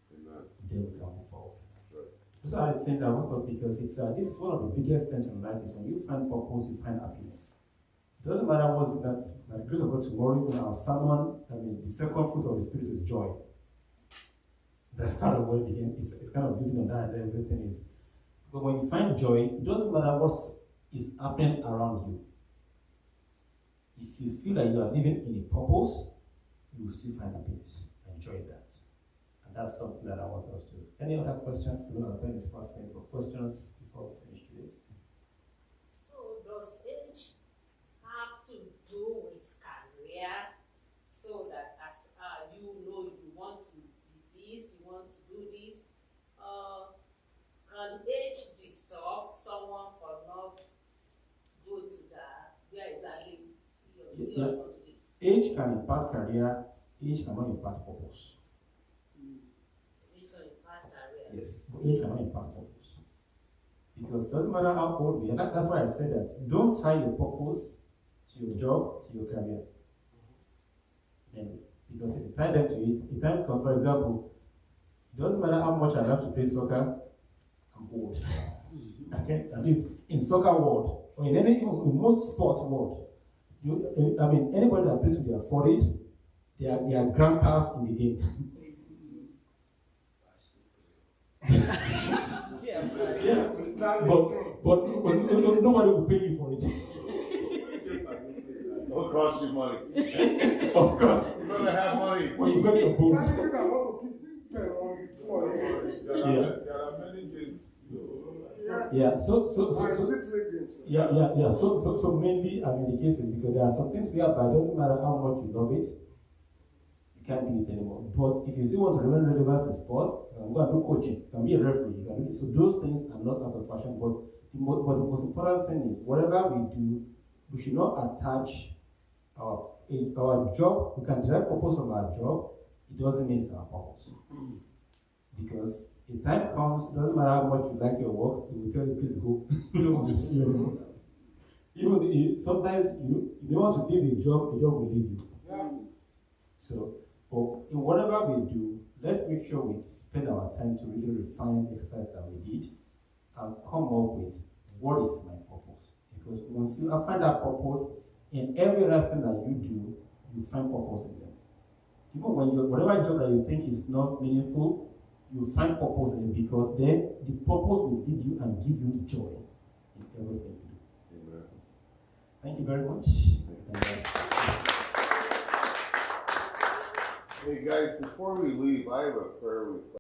Amen. Then we can move forward. Right. Those are the things I want us, because it's this is one of the biggest things in life, is when you find purpose, you find happiness. It doesn't matter what's that, by the grace of God, tomorrow, in our sermon, the second fruit of the Spirit is joy. That's kind of where it begins. It's kind of building on that, and everything is. But when you find joy, it doesn't matter what is happening around you. If you feel like you are living in a purpose, you will still find happiness. Enjoy that. And that's something that I want us to do. Any other questions? We don't have time is fast for questions before we finish today. So does age have to do with career, so that as you know you want to be this, you want to do this? Can age disturb someone for not going to where exactly he or she wants to be? Age can impact career, age cannot impact purpose. Age can impact career. Yes, but age cannot impact purpose. Because it doesn't matter how old we are. That's why I said that. Don't tie your purpose to your job, to your career. And because if you tie them to it, the time comes, for example, it doesn't matter how much I love to play soccer, I'm old. Okay? At least in soccer world, or in most sports world, anybody that plays to their 40s, they are grandpas in the game. Yeah, but nobody will pay you for it. It'll cost you money. Of course. You better have money. When you got your bones. That's the thing I want to keep them on the floor. There are many games. Yeah, I still play games. Yeah. So mainly, the case is because there are some things whereby it doesn't matter how much you love it, you can't do it anymore. But if you still want to remain relevant in sport, you can go and do coaching, you can be a referee, you can do it. So those things are not out of fashion. But the most important thing is, whatever we do, we should not attach our job. We can derive purpose from our job. It doesn't mean it's our purpose. Because the time comes, it doesn't matter how much you like your work, it will tell you, please go. You don't want to see you anymore. Even sometimes you want to leave a job will leave you. Yeah. So, but in whatever we do, let's make sure we spend our time to really refine the exercise that we did and come up with what is my purpose. Because once you find that purpose in every other thing that you do, you find purpose in them. Even when you, whatever job that you think is not meaningful, you find purpose in it, because then the purpose will lead you and give you joy in everything you do. Amen. Thank you very much. Hey guys, before we leave, I have a prayer request.